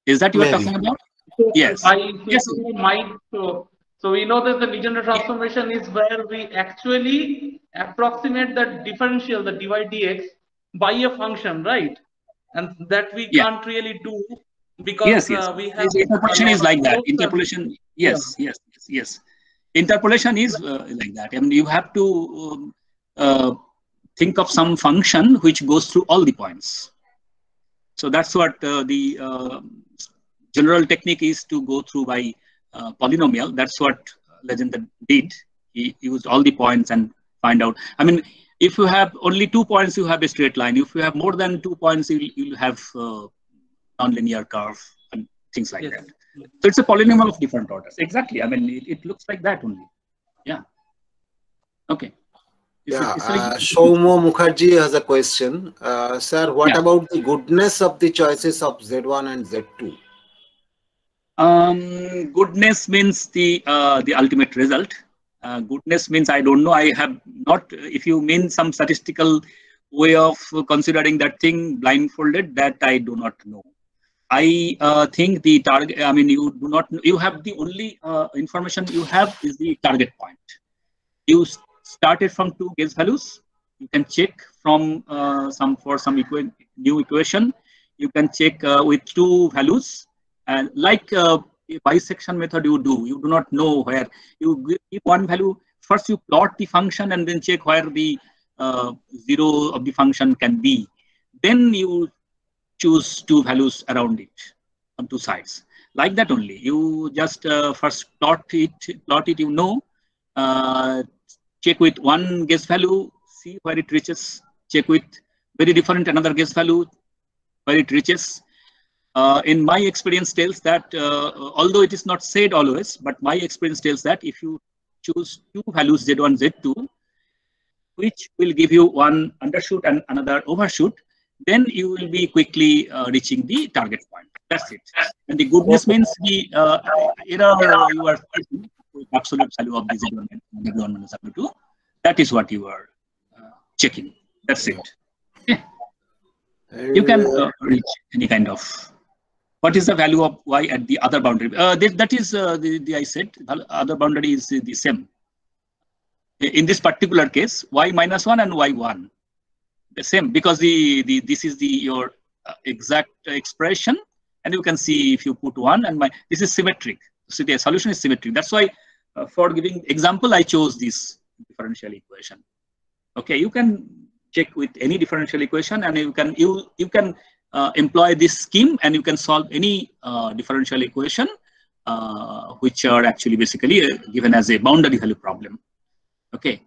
Is that you are talking about? So Yes. So we know that the Legendre transformation is where we actually approximate the differential, the dy dx, by a function, right? And that we can't really do because Yes. we have Interpolation is like that. Interpolation. Yes. interpolation is like that. I mean, you have to think of some function which goes through all the points. So that's what the general technique is, to go through by polynomial. That's what Legendre did. He used all the points and find out. I mean, if you have only 2 points, you have a straight line. If you have more than 2 points, you'll have nonlinear curve and things like that. So it's a polynomial of different orders. Exactly. I mean, it looks like that only. Yeah. Okay. Shaumo Mukherjee has a question. Sir, what about the goodness of the choices of Z1 and Z2? Goodness means the ultimate result. Goodness means, I don't know. I have not, if you mean some statistical way of considering that thing blindfolded, that I do not know. I think the target, I mean, you do not, you have the only information you have is the target point. You started from 2 guess values. You can check from some new equation. You can check with 2 values, and like a bisection method you do not know where you give 1 value. First you plot the function and then check where the 0 of the function can be. Then you choose 2 values around it on 2 sides. Like that only. You just first plot it, you know, check with 1 guess value, see where it reaches, check with very different another guess value, where it reaches. In my experience tells that, although it is not said always, but my experience tells that if you choose 2 values, Z1, Z2, which will give you 1 undershoot and another overshoot, then you will be quickly reaching the target point. That's it. And the goodness means the error you are facing with absolute value of the Z1 and Z1 minus Z2. That is what you are checking. That's it. Yeah. You can reach any kind of. What is the value of y at the other boundary? That is I said the other boundary is the same. In this particular case, y minus 1 and y1. The same, because this is your exact expression, and you can see if you put 1 and this is symmetric. So the solution is symmetric. That's why for giving example, I chose this differential equation. Okay, you can check with any differential equation, and you can employ this scheme, and you can solve any differential equation which are actually basically given as a boundary value problem. Okay.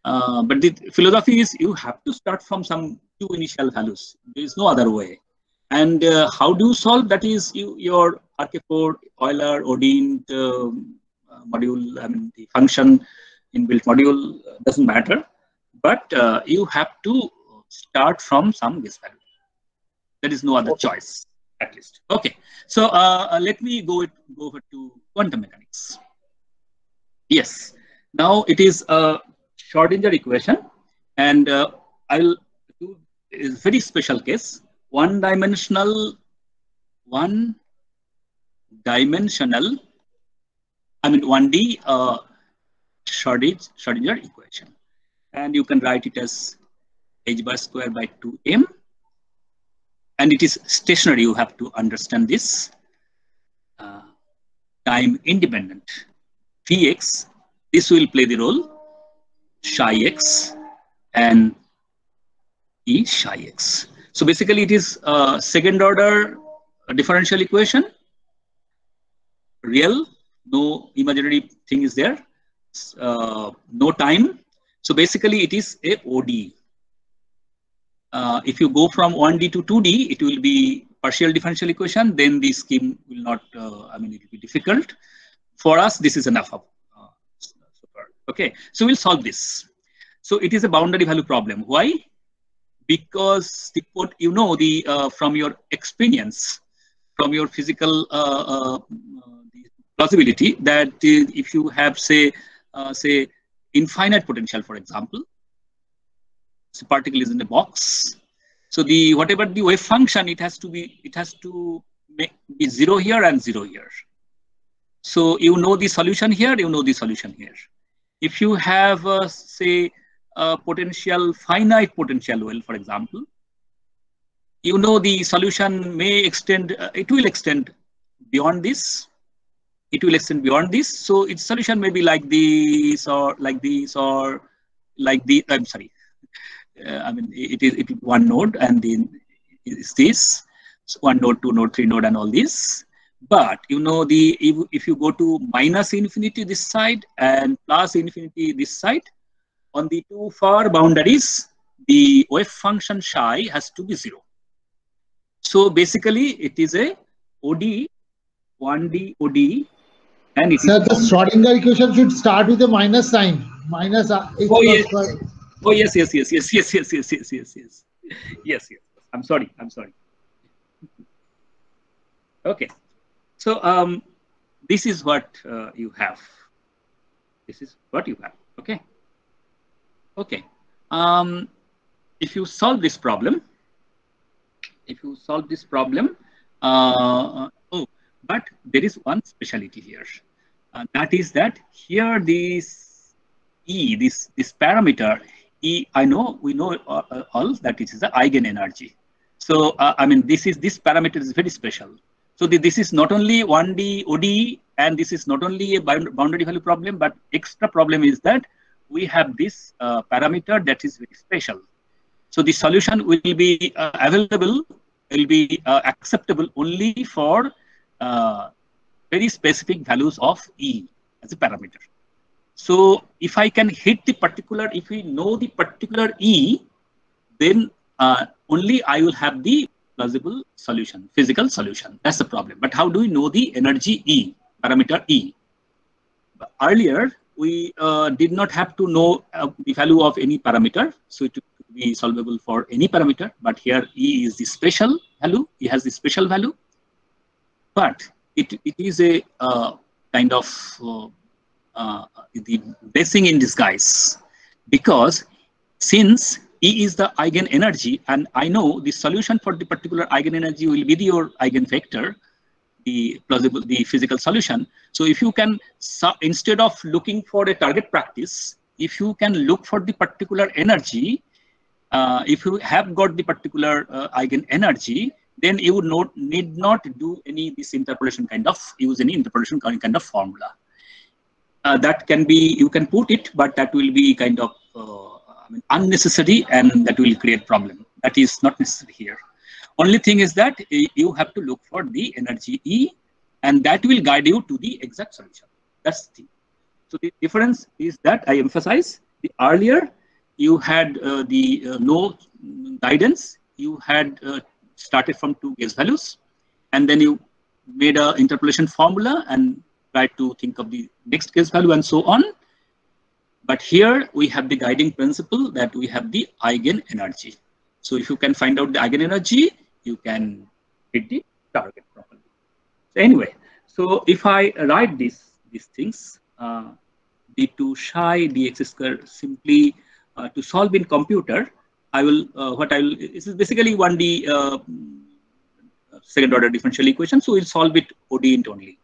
But the philosophy is you have to start from some 2 initial values. There is no other way. And how do you solve? That is your RK4, Euler, Odin module. I mean, the function inbuilt module doesn't matter. But you have to start from some guess value. There is no other choice, at least. Okay. So let me go over to quantum mechanics. Yes. Now it is a Schrodinger equation, and I'll do a very special case. One dimensional, I mean 1D Schrodinger equation, and you can write it as h bar square by 2m, and it is stationary. You have to understand this. Time independent Vx. This will play the role psi x and E psi x. So basically it is a 2nd order differential equation, real, no imaginary thing is there, no time. So basically it is a ODE. If you go from 1D to 2D, it will be partial differential equation, then the scheme will not, I mean, it will be difficult. For us, this is enough of okay, so we'll solve this. So it is a boundary value problem. Why? Because you know from your experience, from your physical plausibility, that if you have say infinite potential, for example, the particle is in a box. So whatever the wave function, it has to be 0 here and 0 here. So you know the solution here, you know the solution here. If you have, say, a finite potential well, for example, you know the solution may extend, it will extend beyond this. it will extend beyond this. So its solution may be like this or like this or like the. I'm sorry. I mean, it is one node, and then is this. So 1 node, 2 node, 3 node, and all this. But you know, if you go to minus infinity this side and plus infinity this side, on the two far boundaries, the wave function psi has to be 0. So basically, it is a ODE, 1D ODE, and it Sir, is. the Schrodinger equation should start with a minus sign. Minus h plus square. Oh yes. Yes. I'm sorry. Okay. So this is what you have. This is what you have. Okay. Okay. If you solve this problem, but there is one speciality here. That is that here this E, this parameter E, we know all that it is the eigenenergy. So I mean, this parameter is very special. So this is not only 1D ODE, and this is not only a boundary value problem, but extra problem is that we have this parameter that is very special. So the solution will be available, will be acceptable only for very specific values of E as a parameter. So if I can hit the particular, if we know the particular E, then only I will have the plausible solution, physical solution. That's the problem. But how do we know the energy E, parameter E? Earlier, we did not have to know the value of any parameter. So it would be solvable for any parameter. But here E is the special value. E has the special value. But it is a kind of the blessing in disguise, because since E is the eigenenergy, and I know the solution for the particular eigenenergy will be your eigenvector, the plausible, the physical solution. So if you can, instead of looking for a target practice, if you can look for the particular energy, if you have got the particular eigenenergy, then you would need not do any this interpolation kind of, use any interpolation kind of formula. That can be, you can put it, but that will be kind of unnecessary, and that will create problem. That is not necessary here. Only thing is that you have to look for the energy E, and that will guide you to the exact solution. That's the thing. So the difference is that I emphasize, the earlier you had no guidance, you had started from 2 guess values, and then you made a interpolation formula and tried to think of the next guess value and so on. But here we have the guiding principle that we have the eigenenergy. So if you can find out the eigenenergy, you can hit the target properly. So anyway, so if I write these things, d2 psi dx square, simply to solve in computer, I will this is basically 1D second order differential equation. So we'll solve it ODE only.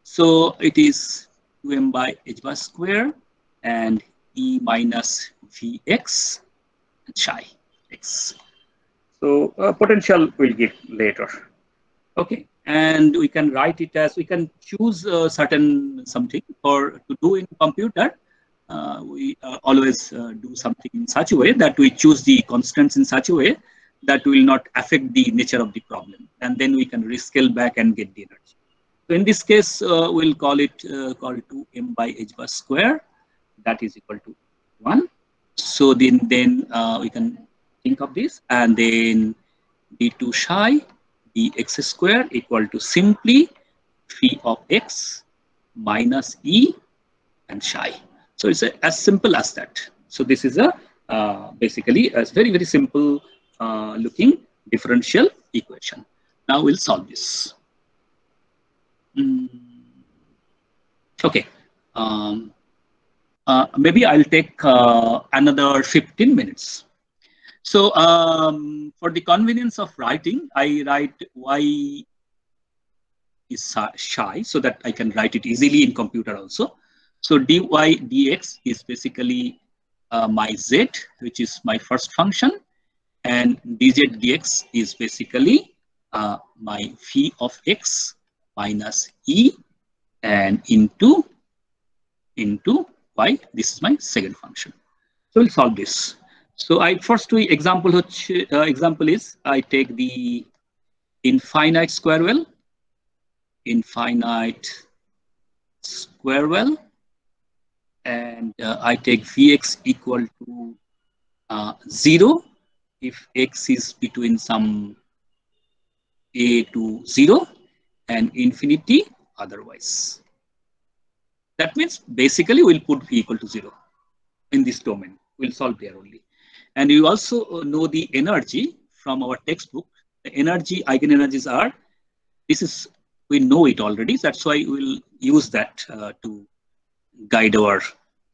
So it is 2m by h bar square and E minus Vx and psi x. So potential we'll give later. Okay, and we can write it as, we can choose certain something to do in computer. We always do something in such a way that we choose the constants in such a way that will not affect the nature of the problem, and then we can rescale back and get the energy. So in this case, we'll call it 2m by h bar square. That is equal to 1. So then we can think of this, and then d2 psi dx square equal to simply phi of x minus E and psi. So it's as simple as that. So this is a basically a very, very simple looking differential equation. Now we'll solve this. Okay. Maybe I'll take another 15 minutes. So for the convenience of writing, I write y is psi so that I can write it easily in computer also. So dy dx is basically my z, which is my first function, and dz dx is basically my phi of x minus E and into y. This is my second function. So we'll solve this. So example is I take the infinite square well, and I take Vx equal to 0 if x is between some a to 0 and infinity otherwise. That means basically we'll put v equal to 0 in this domain. We'll solve there only. And you also know the energy from our textbook. The energy, eigenenergies are, we know it already. That's why we'll use that to guide our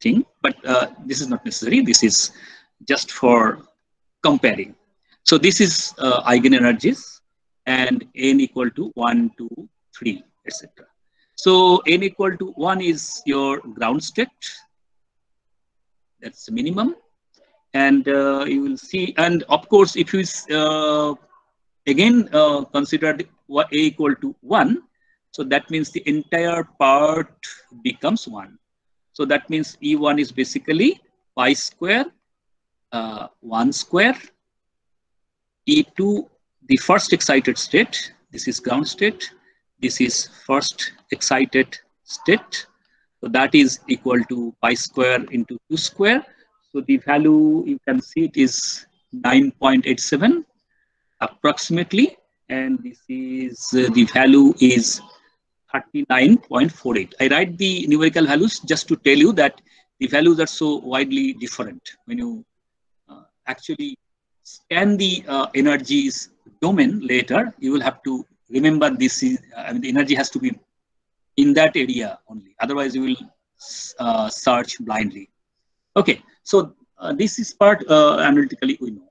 thing. But this is not necessary. This is just for comparing. So this is eigenenergies, and n equal to 1, 2, 3, etc. So n equal to 1 is your ground state. That's the minimum. And you will see, and of course, if you again consider a equal to 1, so that means the entire part becomes 1. So that means E1 is basically pi square, 1 square. E2, the first excited state, this is ground state. This is first excited state. So that is equal to pi square into 2 square. So the value, you can see it is 9.87 approximately. And this is, the value is 39.48. I write the numerical values just to tell you that the values are so widely different. When you actually scan the energies domain later, you will have to remember this is, the energy has to be in that area only. Otherwise, you will search blindly. Okay, so this is part analytically we know.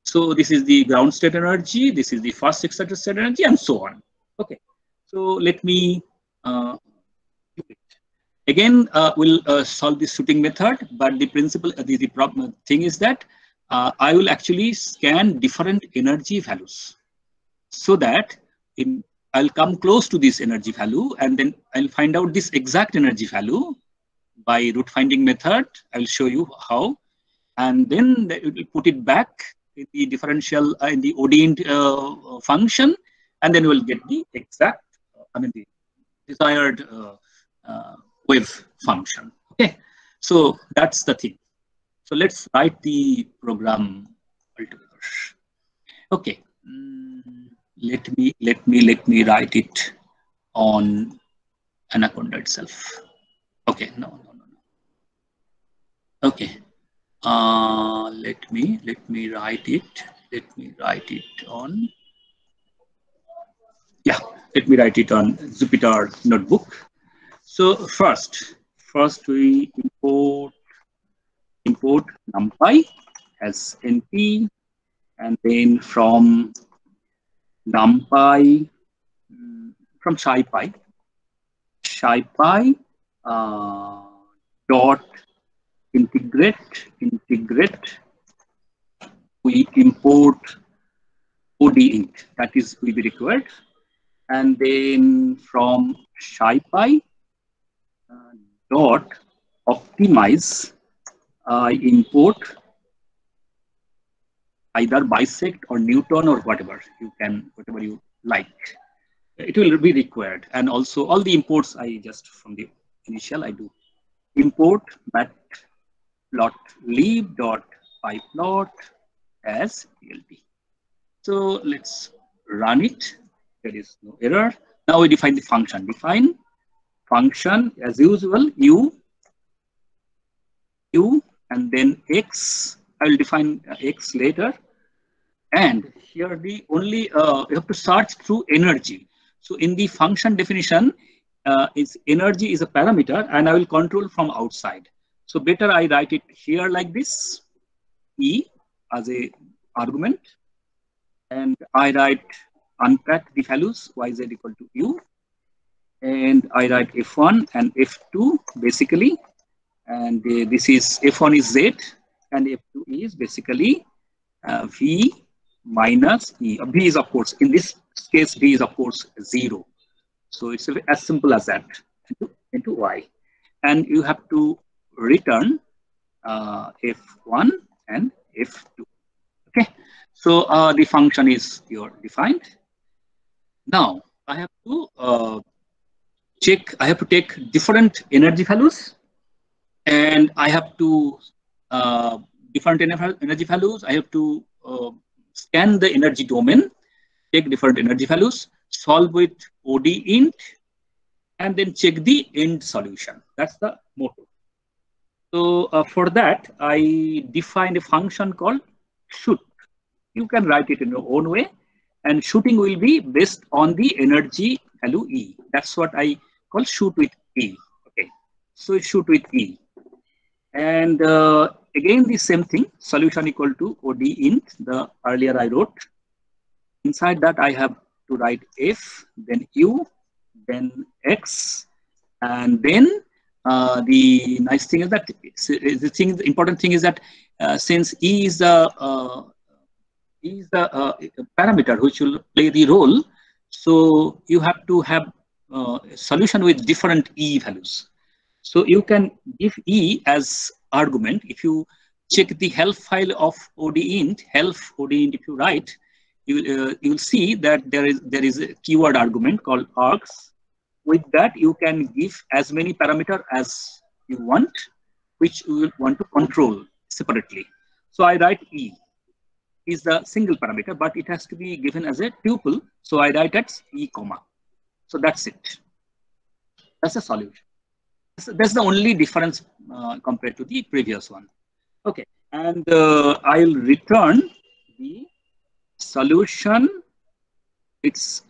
So this is the ground state energy, this is the first excited state energy, and so on. Okay, so let me do it. Again, we'll solve the shooting method, but the principle, the problem thing is that I will actually scan different energy values so that I'll come close to this energy value, and then I'll find out this exact energy value by root finding method. I will show you how, and then it will put it back in the differential in the ODE function, and then we'll get the exact, the desired wave function. Okay, so that's the thing. So let's write the program altogether. Okay, let me write it on Anaconda itself. Okay, no. Okay, let me write it. Let me write it on. Yeah, let me write it on Jupyter Notebook. So first we import NumPy as NP, and then from NumPy, from SciPy dot integrate, we import ODE, that is will be required, and then from SciPy dot optimize, I import either bisect or Newton or whatever you like. It will be required, and also all the imports I just from the initial I do import matplotlib.pyplot as PLT. So let's run it. There is no error. Now we define the function. Define function as usual, u, and then x. I will define x later. And here the only you have to search through energy. So in the function definition, its energy is a parameter, and I will control from outside. So better I write it here like this, E as a argument, and I write unpack the values yz equal to u, and I write f1 and f2 basically, and this is f1 is z and f2 is basically v minus e. V is of course, in this case v is of course 0. So it's as simple as that. into y. And you have to return f1 and f2. Okay, so the function is defined. Now I have to I have to take different energy values, and I have to different energy values. I have to scan the energy domain, take different energy values, solve with ODINT, and then check the end solution. That's the motto. So for that, I define a function called shoot. You can write it in your own way, and shooting will be based on the energy value E. That's what I call shoot with E. Okay, so shoot with E. And again, the same thing, solution equal to ODINT, the earlier I wrote. Inside that, I have to write F, then U, then X, and then the nice thing is that the important thing is that since E is the parameter which will play the role, so you have to have a solution with different E values. So you can give E as argument. If you check the help file of ODINT, if you write, you will see that there is a keyword argument called args. With that, you can give as many parameters as you want, which you will want to control separately. So I write E is the single parameter, but it has to be given as a tuple. So I write at E comma. So that's it. That's the solution. That's the only difference compared to the previous one. Okay, and I'll return the solution. It's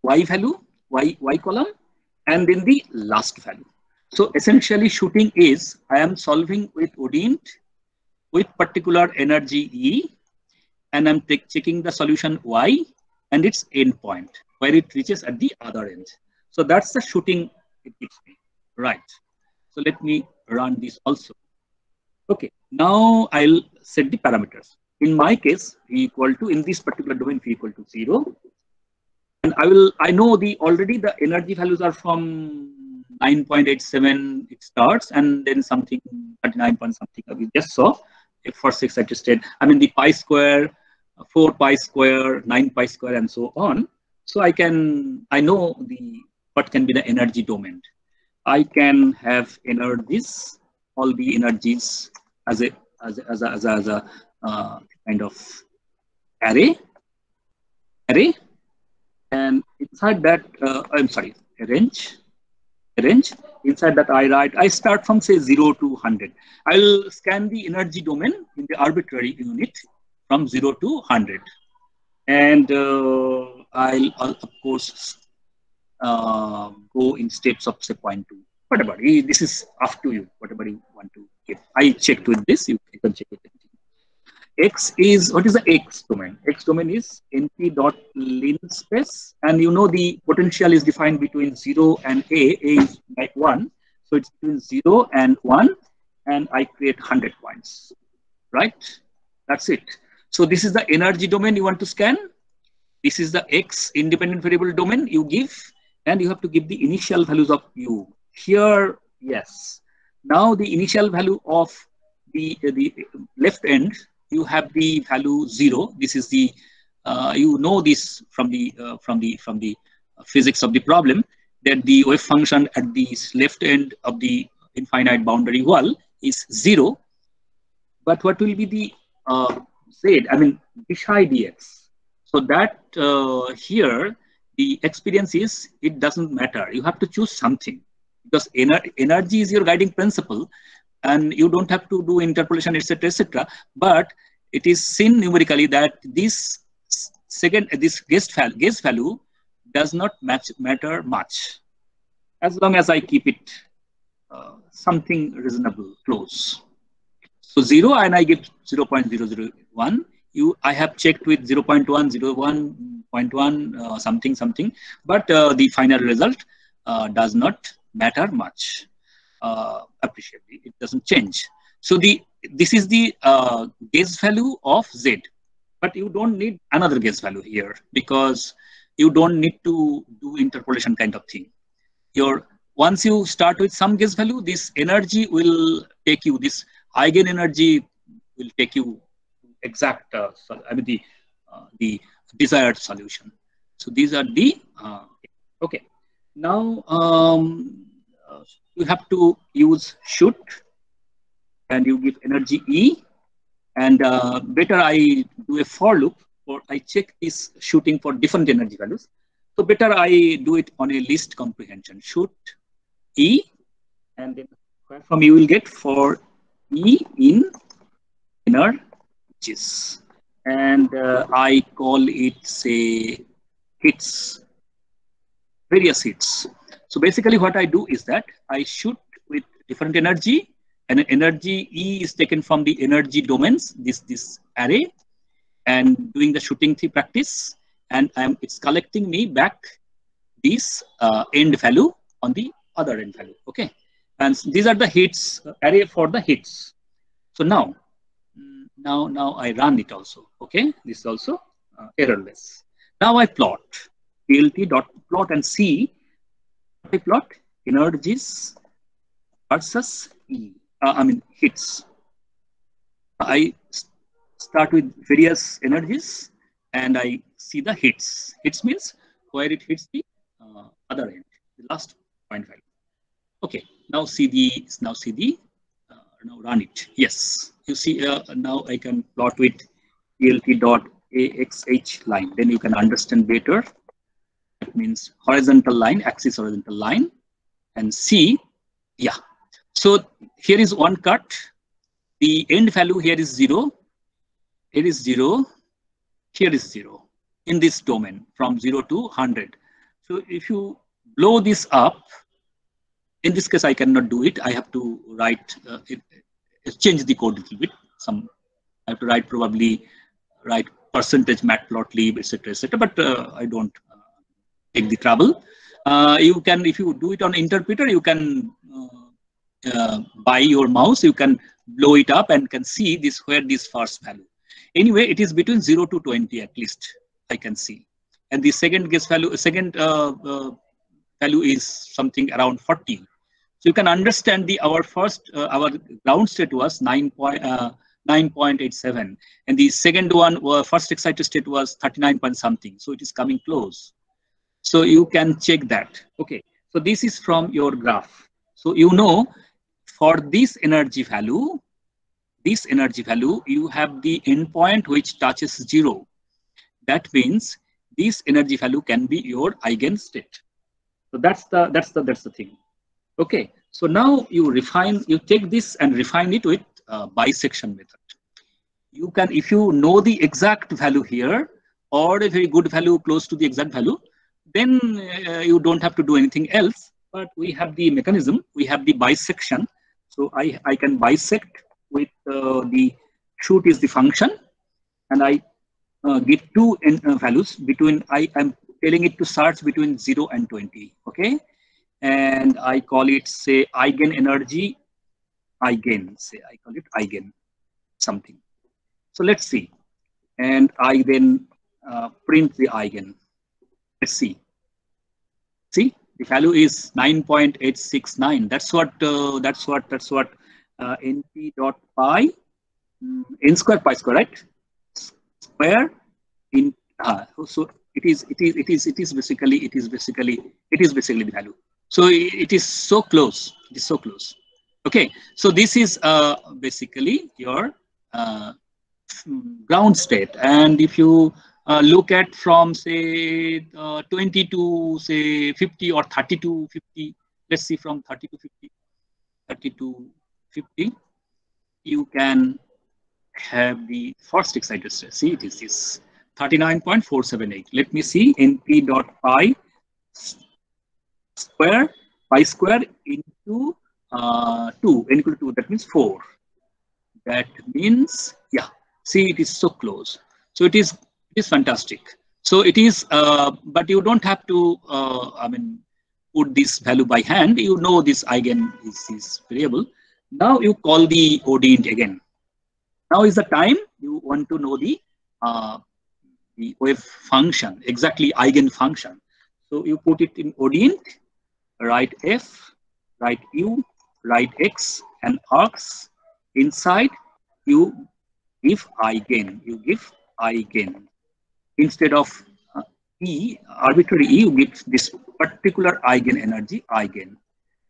y value, y column, and then the last value. So essentially, shooting is I am solving with ODINT with particular energy E, and I'm checking the solution y and its endpoint where it reaches at the other end. So that's the shooting it gives me, right? So let me run this also. Okay, now I'll set the parameters. In my case, v equal to, in this particular domain, v equal to 0. And I know already the energy values are from 9.87 it starts, and then something 39 point something we just saw. If for 6 at state, I mean the pi square, 4 pi square, 9 pi square, and so on. So I know what can be the energy domain. I can have energies, all the energies as a kind of array, and inside that a range. Inside that I start from say 0 to 100. I'll scan the energy domain in the arbitrary unit from 0 to 100, and I'll of course go in steps of say 0.2, whatever. This is up to you, whatever you want to give. I checked with this, you can check it. X is, what is the X domain? X domain is np.linspace, and you know the potential is defined between 0 and A is like 1. So it's between 0 and 1, and I create 100 points, right? That's it. So this is the energy domain you want to scan. This is the X independent variable domain you give, and you have to give the initial values of U. Here, yes. Now the initial value of the left end, you have the value 0. This is the you know this from the physics of the problem, that the wave function at the left end of the infinite boundary wall is 0. But what will be the z? I mean psi dx. So that here the experience is it doesn't matter. You have to choose something, because energy is your guiding principle, and you don't have to do interpolation, etc., etc. But it is seen numerically that this guess value does not matter much, as long as I keep it something reasonable close. So 0, and I give 0.001. I have checked with 0.1, 0.1, something, but the final result does not matter much. Appreciably, it doesn't change. So this is the guess value of Z, but you don't need another guess value here because you don't need to do interpolation kind of thing. once you start with some guess value, this energy will take you, this eigen energy will take you exact, the desired solution. So these are the, okay. Now, you have to use shoot, and you give energy E, and better I do a for loop, or I check this shooting for different energy values. So better I do it on a list comprehension. Shoot E, and then from you will get for E in energies, and I call it, say, hits, various hits. So basically what I do is that I shoot with different energy, and energy E is taken from the energy domains, this array, and doing the shooting practice, and it's collecting me back this end value on the other end value. Okay, and these are the hits, array for the hits. So now I run it also. Okay, this is also errorless. Now I plot plt.plot and see. I plot energies versus hits. I start with various energies and I see the hits. Hits means where it hits the other end, the last point value. Okay, now now run it. Yes, you see now I can plot with plt.axh line. Then you can understand better. That means horizontal line, axis horizontal line, and see. Yeah. So here is one cut. The end value here is 0. Here is 0. Here is 0 in this domain from 0 to 100. So if you blow this up, in this case I cannot do it. I have to write, change the code a little bit. I have to write write percentage matplotlib, etc., etc. But I don't take the trouble. You can, if you do it on interpreter, you can by your mouse, you can blow it up and can see this where this first value. Anyway, it is between 0 to 20 at least I can see, and the second guess value, value is something around 40. So you can understand our ground state was 9.87, and the second one, first excited state was 39 point something. So it is coming close. So you can check that. Okay. So this is from your graph. So you know, for this energy value, you have the endpoint which touches 0. That means this energy value can be your eigenstate. So that's the thing. Okay. So now you take this and refine it with bisection method. You can, if you know the exact value here or a very good value close to the exact value, then you don't have to do anything else. But we have the mechanism, we have the bisection. So I can bisect with the shoot is the function, and I give two values between, I am telling it to search between 0 and 20. Okay, and I call it, say, eigen energy, eigen, say I call it eigen something. So let's see, and I then print the eigen. Let's see. See, the value is 9.869. That's what np.pi n square pi square, right? Square in so it is basically the value. So it is so close. It is so close. Okay. So this is basically your ground state, and if you look at from, say, 20 to, say, 50 or 30 to 50, let's see, from 30 to 50, you can have the first excited state. See, it is this 39.478. Let me see, np.pi square into 2, n equal to 2, that means 4. That means, yeah, see, it is so close. So it is fantastic. So it is, but you don't have to, put this value by hand. You know this eigen is this variable. Now you call the ODINT again. Now is the time you want to know the wave function, exactly eigen function. So you put it in ODINT, write F, write U, write X, and arcs inside you give eigen. You give eigen. Instead of E, arbitrary E, you give this particular eigen energy, eigen.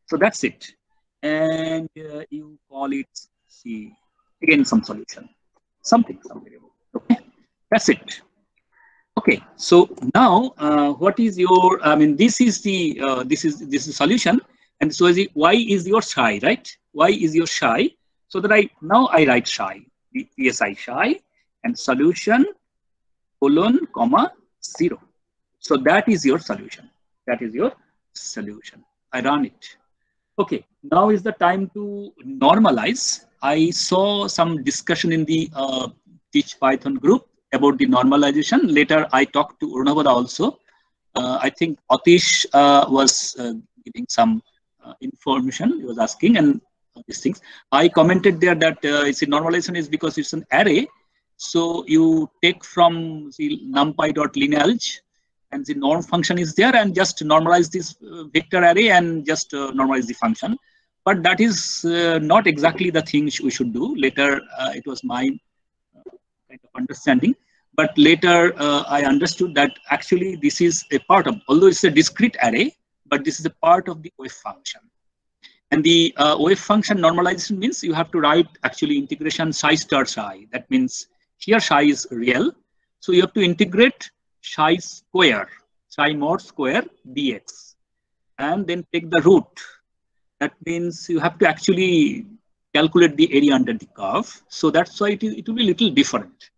So that's it. And you call it, see, again some solution, some variable. Okay, that's it. Okay, so now what is your? I mean, this is the this is solution, and so is y is your psi, right? Y is your psi. So that now I write psi, the psi psi, and solution colon comma 0. So that is your solution. That is your solution. I run it. Okay, now is the time to normalize. I saw some discussion in the Teach Python group about the normalization. Later, I talked to Urnavala also. I think Atish was giving some information. He was asking and these things. I commented there that it's a normalization is because it's an array. So you take from the numpy.lineage and the norm function is there and just normalize this vector array and just normalize the function. But that is not exactly the thing we should do. Later, it was my kind of understanding. But later, I understood that actually this is a part of, although it's a discrete array, but this is a part of the wave function. And the wave function normalization means you have to write actually integration psi star psi. That means here psi is real. So you have to integrate psi square, psi mod square dx, and then take the root. That means you have to actually calculate the area under the curve. So that's why it will be a little different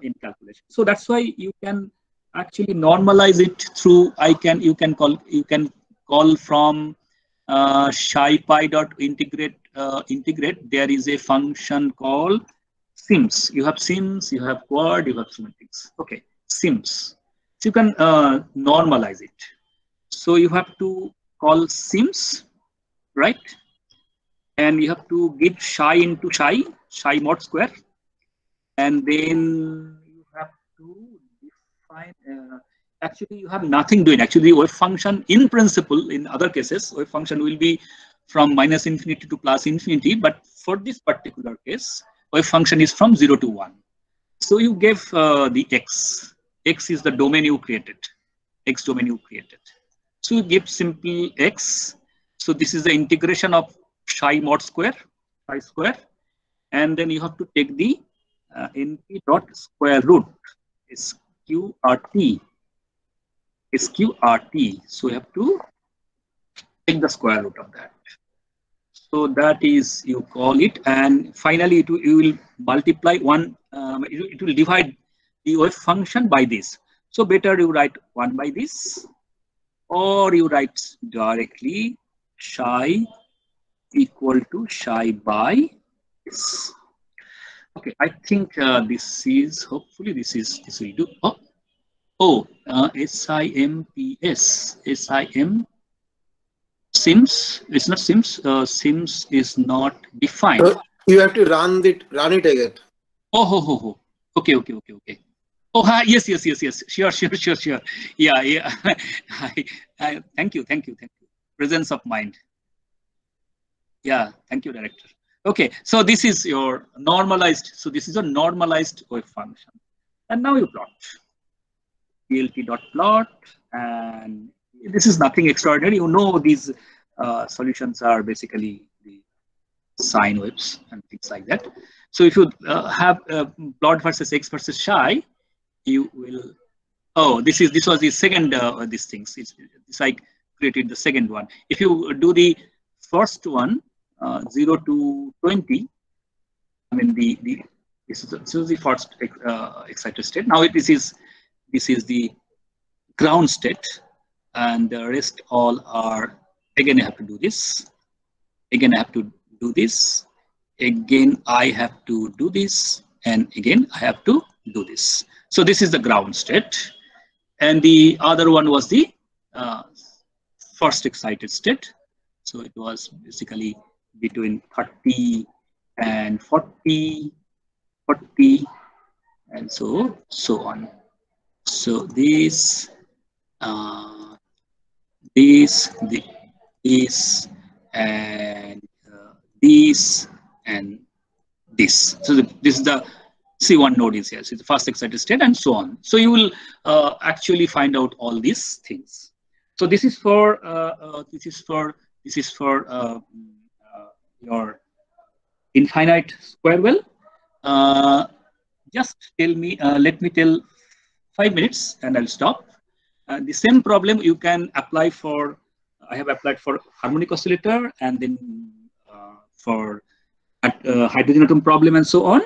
in calculation. So that's why you can actually normalize it through you can call from SciPy dot integrate. There is a function called sims. You have sims, you have quad, you have semantics. Okay, sims. So you can normalize it. So you have to call sims, right? And you have to give psi into psi mod square. And then you have to define, actually you have nothing doing. Actually, wave function in principle, in other cases, wave function will be from -infinity to +infinity. But for this particular case, wave function is from 0 to 1. So you gave the x. X is the domain you created. X domain you created. So you give simple x. So this is the integration of psi mod square, psi square. And then you have to take the np dot square root sqrt. So you have to take the square root of that. So that is, you call it, and finally you will multiply one. It will divide the wave function by this. So better you write 1 by this, or you write directly psi equal to psi by this. Okay, I think this is, hopefully this will do. Sims, it's not sims, sims is not defined. So you have to run it again. Okay. Oh, yes. Sure. Yeah. Thank you. Presence of mind. Yeah, thank you, director. Okay, so this is your normalized. So this is a normalized wave function. And now you plot. plt.plot, and this is nothing extraordinary. You know these solutions are basically the sine waves and things like that. So if you have plot versus x versus psi, you will. Oh, this was the second these things. It's I created the second one. If you do the first one, 0 to 20. I mean this is the first excited state. Now this is the ground state, and the rest all are, again I have to do this, again I have to do this, again I have to do this, and again I have to do this. So this is the ground state, and the other one was the first excited state. So it was basically between 30 and 40, and so on. So this, this, and this, and this. So this is the C1 node is here. So it's the first excited state, and so on. So you will actually find out all these things. So this is for your infinite square well. Just tell me, let me tell 5 minutes, and I'll stop. The same problem you can apply for. I have applied for harmonic oscillator, and then for hydrogen atom problem, and so on.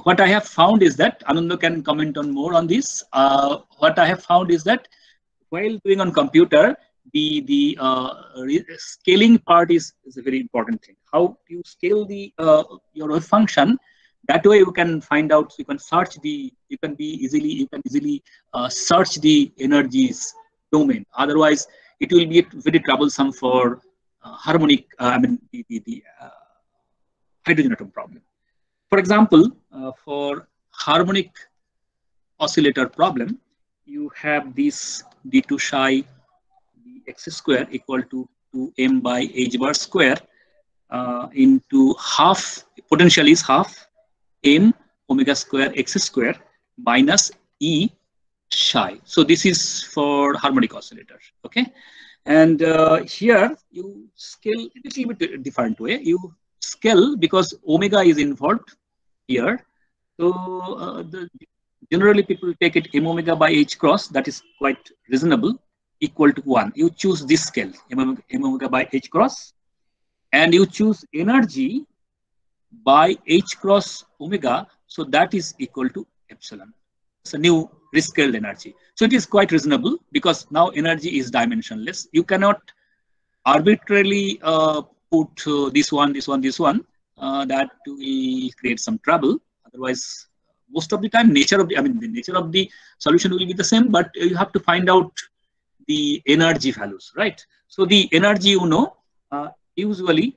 What I have found is that Ananda can comment on more on this. What I have found is that while doing on computer, the scaling part is a very important thing. How you scale the your wave function, that way you can find out. You can search the. You can easily search the energies domain. Otherwise, it will be very troublesome for harmonic. I mean the hydrogen atom problem. For example, for harmonic oscillator problem, you have this d2 psi x square equal to 2m by h bar square into half, potential is half m omega square x square minus e psi. So this is for harmonic oscillator, okay? And here you scale a little bit different way. You scale because omega is involved here. So generally people take it m omega by h cross, that is quite reasonable, equal to 1. You choose this scale, m omega by h cross, and you choose energy by h cross omega, so that is equal to epsilon. It's a new rescaled energy. So it is quite reasonable because now energy is dimensionless. You cannot arbitrarily put this one, this one, this one. That will create some trouble. Otherwise, most of the time, the nature of the solution will be the same, but you have to find out the energy values, right? So the energy, you know, usually,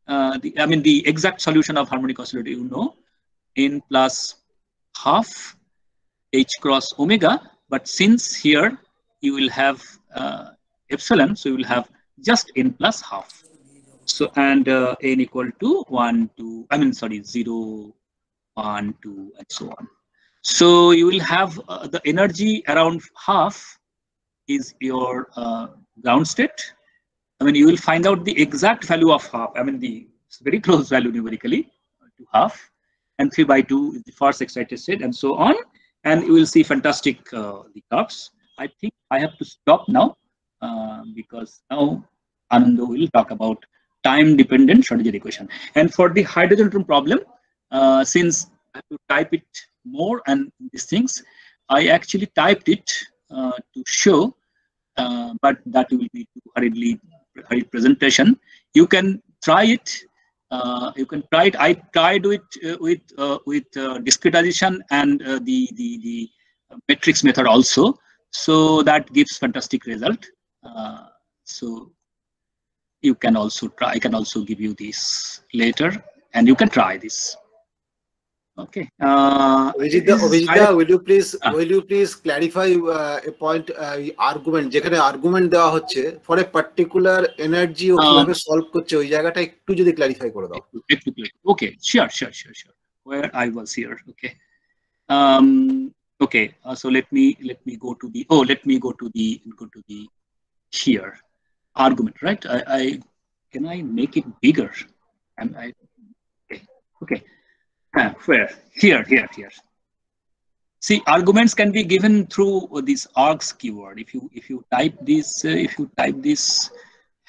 the exact solution of harmonic oscillator, you know, n plus half h cross omega. But since here you will have epsilon, so you will have just n plus half. So and n equal to 1, 2, 0, 1, 2, and so on. So you will have the energy around half is your ground state. You will find out the exact value of half. The very close value numerically to half, and 3 by 2 is the first excited state, and so on. And you will see fantastic the curves. I think I have to stop now because now Ananda will talk about time-dependent Schrodinger equation. And for the hydrogen atom problem, since I have to type it more and these things, I actually typed it to show, but that will be too hurried presentation. You can try it. I tried it with discretization and the matrix method also. So that gives fantastic result. So you can also try. I can also give you this later, and you can try this. Okay. Abhijita, will you please clarify a point, argument? যেখানে argument দেওয়া হচ্ছে for a particular energy ও কিভাবে solve করছে ওই জায়গাটা একটু যদি clarify করে দাও. Okay, sure. Where I was here. Okay. Okay. So let me go to the here argument, right? Can I make it bigger? Okay. Where? Here. See, arguments can be given through this args keyword. If you type this,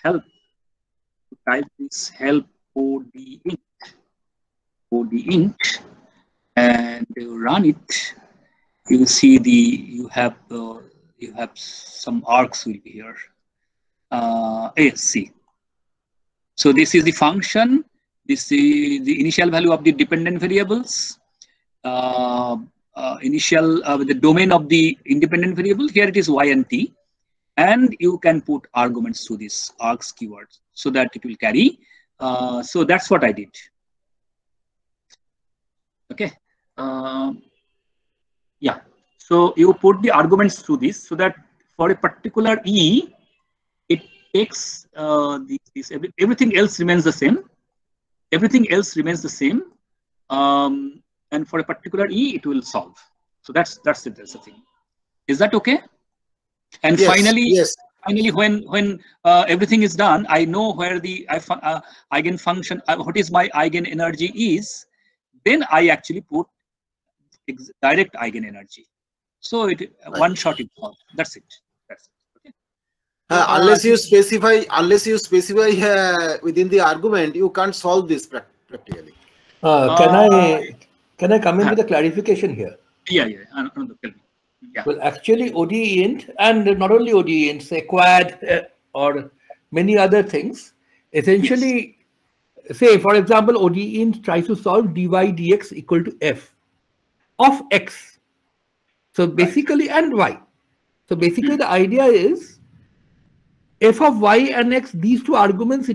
help, od int, and run it. You will see you have some args will be here. ASC. So this is the function. This is the initial value of the dependent variables, the domain of the independent variable. Here it is y and t, and you can put arguments to this args keyword so that it will carry. So that's what I did. Okay. Yeah. So you put the arguments through this so that for a particular e, it x, everything else remains the same. Everything else remains the same. And for a particular E, it will solve. So that's it. That's the thing. Is that okay? And Yes, finally, yes. finally, when everything is done, I know where the eigenfunction, what is my eigenenergy is. Then I actually put direct eigenenergy. So one shot it solved. That's it. That's it. Okay. Unless you specify within the argument, you can't solve this practically. Can I come in with a clarification here? Yeah. Tell me. Yeah. Well, actually, ODE-int, and not only ODE-int, say quad or many other things, essentially, say, for example, ODE-int tries to solve dy dx equal to f of x. So basically, and y. So basically, the idea is f of y and x, these two arguments,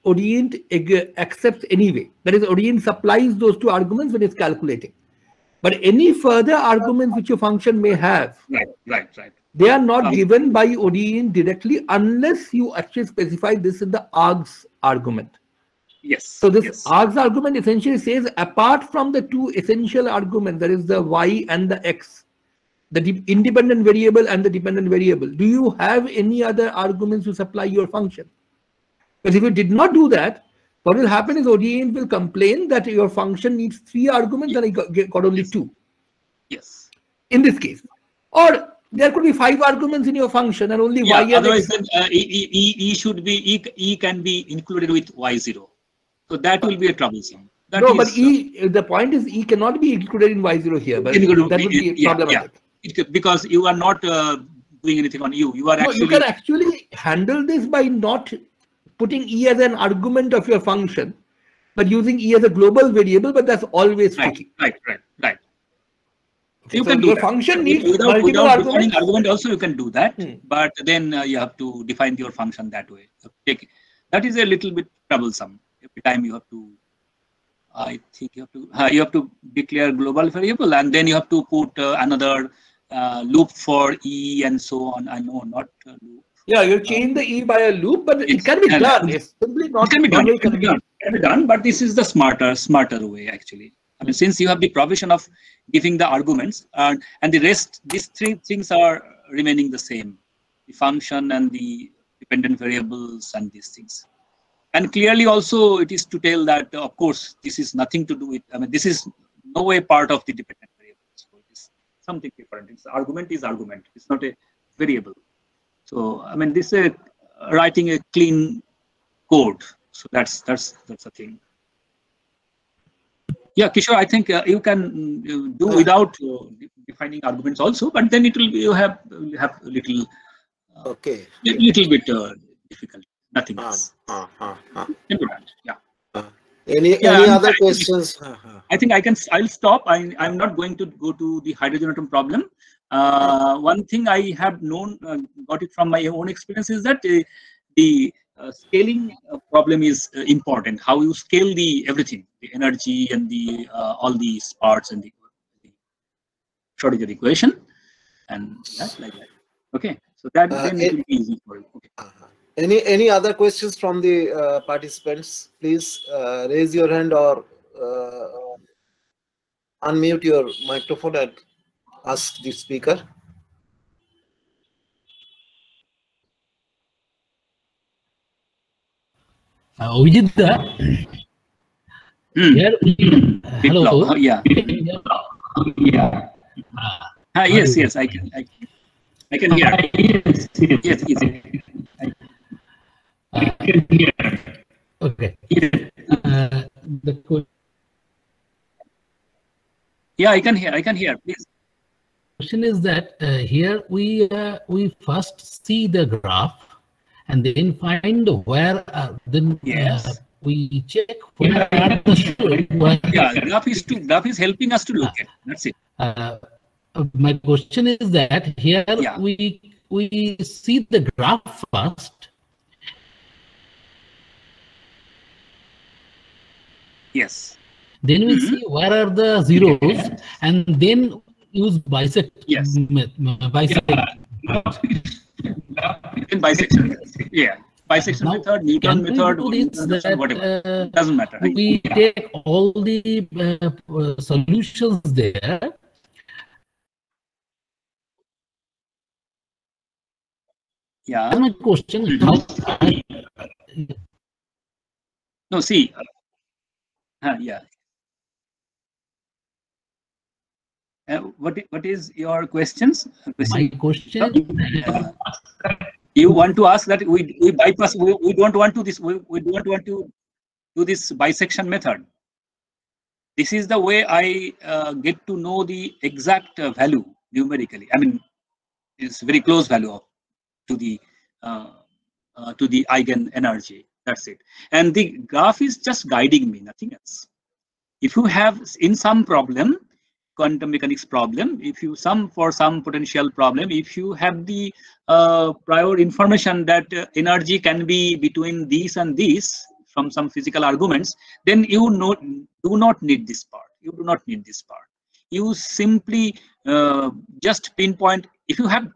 ODE-int accepts anyway. That is, ODE-int supplies those two arguments when it's calculating. But any further arguments which your function may have, right. they are not given by ODE-int directly unless you actually specify this in the args argument. Yes. So this args argument essentially says, apart from the two essential arguments, that is the y and the x, the independent variable and the dependent variable, do you have any other arguments to supply your function? Because if you did not do that, what will happen is ODE-int will complain that your function needs 3 arguments and I got only 2. Yes. In this case. Or there could be 5 arguments in your function and only y and otherwise x. Then, E can be included with y0. So that will be a troublesome. But the point is E cannot be included in y0 here. But that would be problematic. Because you are not doing anything on U. You are actually. You can actually handle this by not putting E as an argument of your function, but using E as a global variable, but that's always tricky. Right. Okay, You so can do your that. function needs without arguments. Argument also you can do that, but then you have to define your function that way. That is a little bit troublesome. Every time you have to, I think you have to declare global variable, and then you have to put another loop for E and so on. I know, not loop. Yeah, you change the E by a loop, but it can be done. It's simply not. It can be done, but this is the smarter way actually. I mean, since you have the provision of giving the arguments, and the rest, these 3 things are remaining the same: the function and the dependent variables and these things. And clearly, also, it is to tell that, of course, this is nothing to do with. I mean, this is no way part of the dependent variables. So it is something different. It's argument is argument. It's not a variable. So I mean, this is writing a clean code. So that's the thing. Yeah, Kishore, I think you can do without defining arguments also, but then it will you have a little little bit difficult. Nothing else. Yeah. Any other questions? I think I'll stop. I'm not going to go to the hydrogen atom problem. One thing I have got it from my own experience is that the scaling problem is important. How you scale everything, the energy and the all these parts and the Schrodinger equation, and that like that. Okay, so that then it will be easy for you. Okay. Any other questions from the participants? Please raise your hand or unmute your microphone and ask the speaker. Hello. Yeah. Yes, I can hear. Yes, easy. I can hear. Okay. Yeah, I can hear. Please. Question is that here we first see the graph and then find where we check where are the graph is helping us to look at. That's it. My question is that here we see the graph first. Yes. Then we see where are the zeros and then use bisect. Yes. Bisect. In bisection. Yeah. bisection Now, method, Newton can we method, do this induction, whatever. that Doesn't matter. Right? we take all the solutions there? Yeah. That's my question. No, see. Yeah. What is your questions? My question is you want to ask that we bypass, we don't want to this, we don't want to do this bisection method. This is the way I get to know the exact value numerically. I mean, it's very close value to the eigen energy. That's it. And the graph is just guiding me, nothing else. If you have in some problem, quantum mechanics problem, if you for some potential problem, if you have the prior information that energy can be between these and these from some physical arguments, then you do not need this part. You do not need this part. You simply just pinpoint. If you have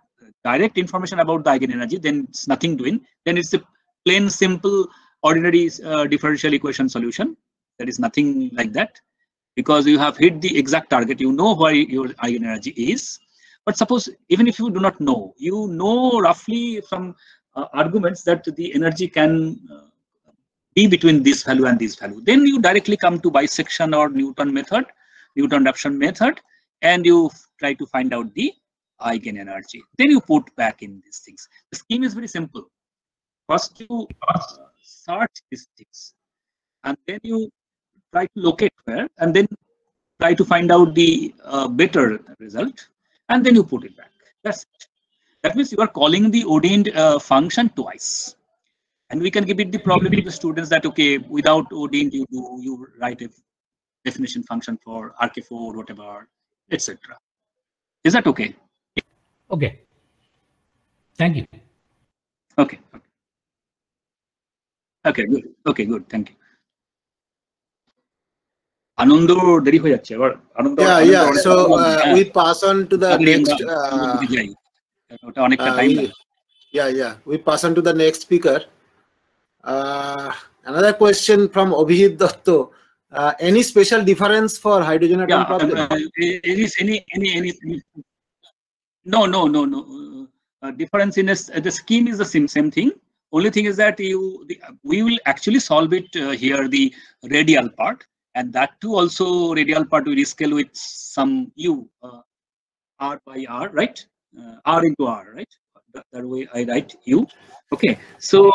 direct information about the eigenenergy, then it's nothing doing. Then it's a plain, simple, ordinary differential equation solution. There is nothing like that, because you have hit the exact target. You know where your eigenenergy is. But suppose even if you do not know, you know roughly from arguments that the energy can be between this value and this value. Then you directly come to bisection or Newton method, Newton adaptation method, and you try to find out the eigenenergy. Then you put back in these things. The scheme is very simple. First you search these things, and then you try to locate where, and then try to find out the better result, and then you put it back. That's it. That means you are calling the ordained function twice. And we can give it the problem to the students that, okay, without ordained, you write a definition function for RK4, whatever, etc. Is that okay? okay. Thank you. Okay. Okay, good. Okay, good. Thank you. Anando deri hoye jacche ebar. Anando. Yeah. So we pass on to the next. We pass on to the next speaker. Another question from Abhijit Datto. Any special difference for hydrogen atom problem? No. Difference in the scheme is the same thing. Only thing is that we will actually solve it here, the radial part, and that too also radial part we rescale with some u r by r, right? R into r, right? That way I write u. Okay, so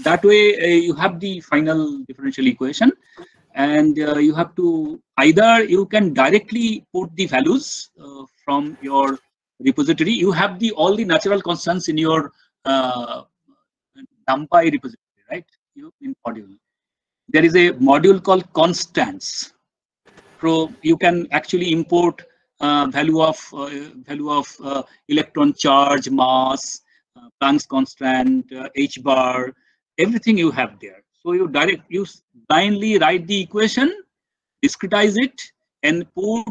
that way you have the final differential equation, and you have to either you can directly put the values from your repository. You have all the natural constants in your NumPy repository, right? In module. There is a module called constants. So you can actually import value of electron charge, mass, Planck's constant, h bar, everything you have there. So you blindly write the equation, discretize it, and put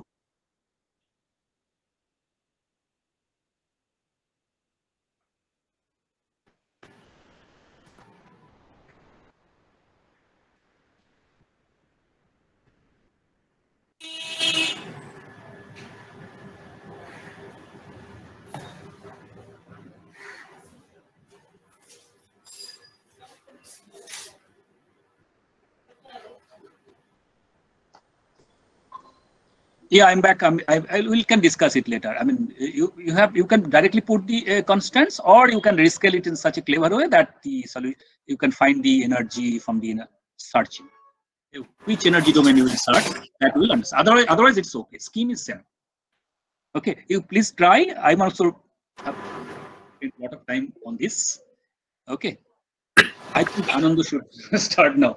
Yeah, I'm back. We can discuss it later. I mean, you can directly put the constants, or you can rescale it in such a clever way that the solution you can find the energy from the searching. Which energy domain you will search, that will understand. Otherwise it's okay. Scheme is same. Okay, you please try. I'm also have spent a lot of time on this. Okay, I think Anand should start now.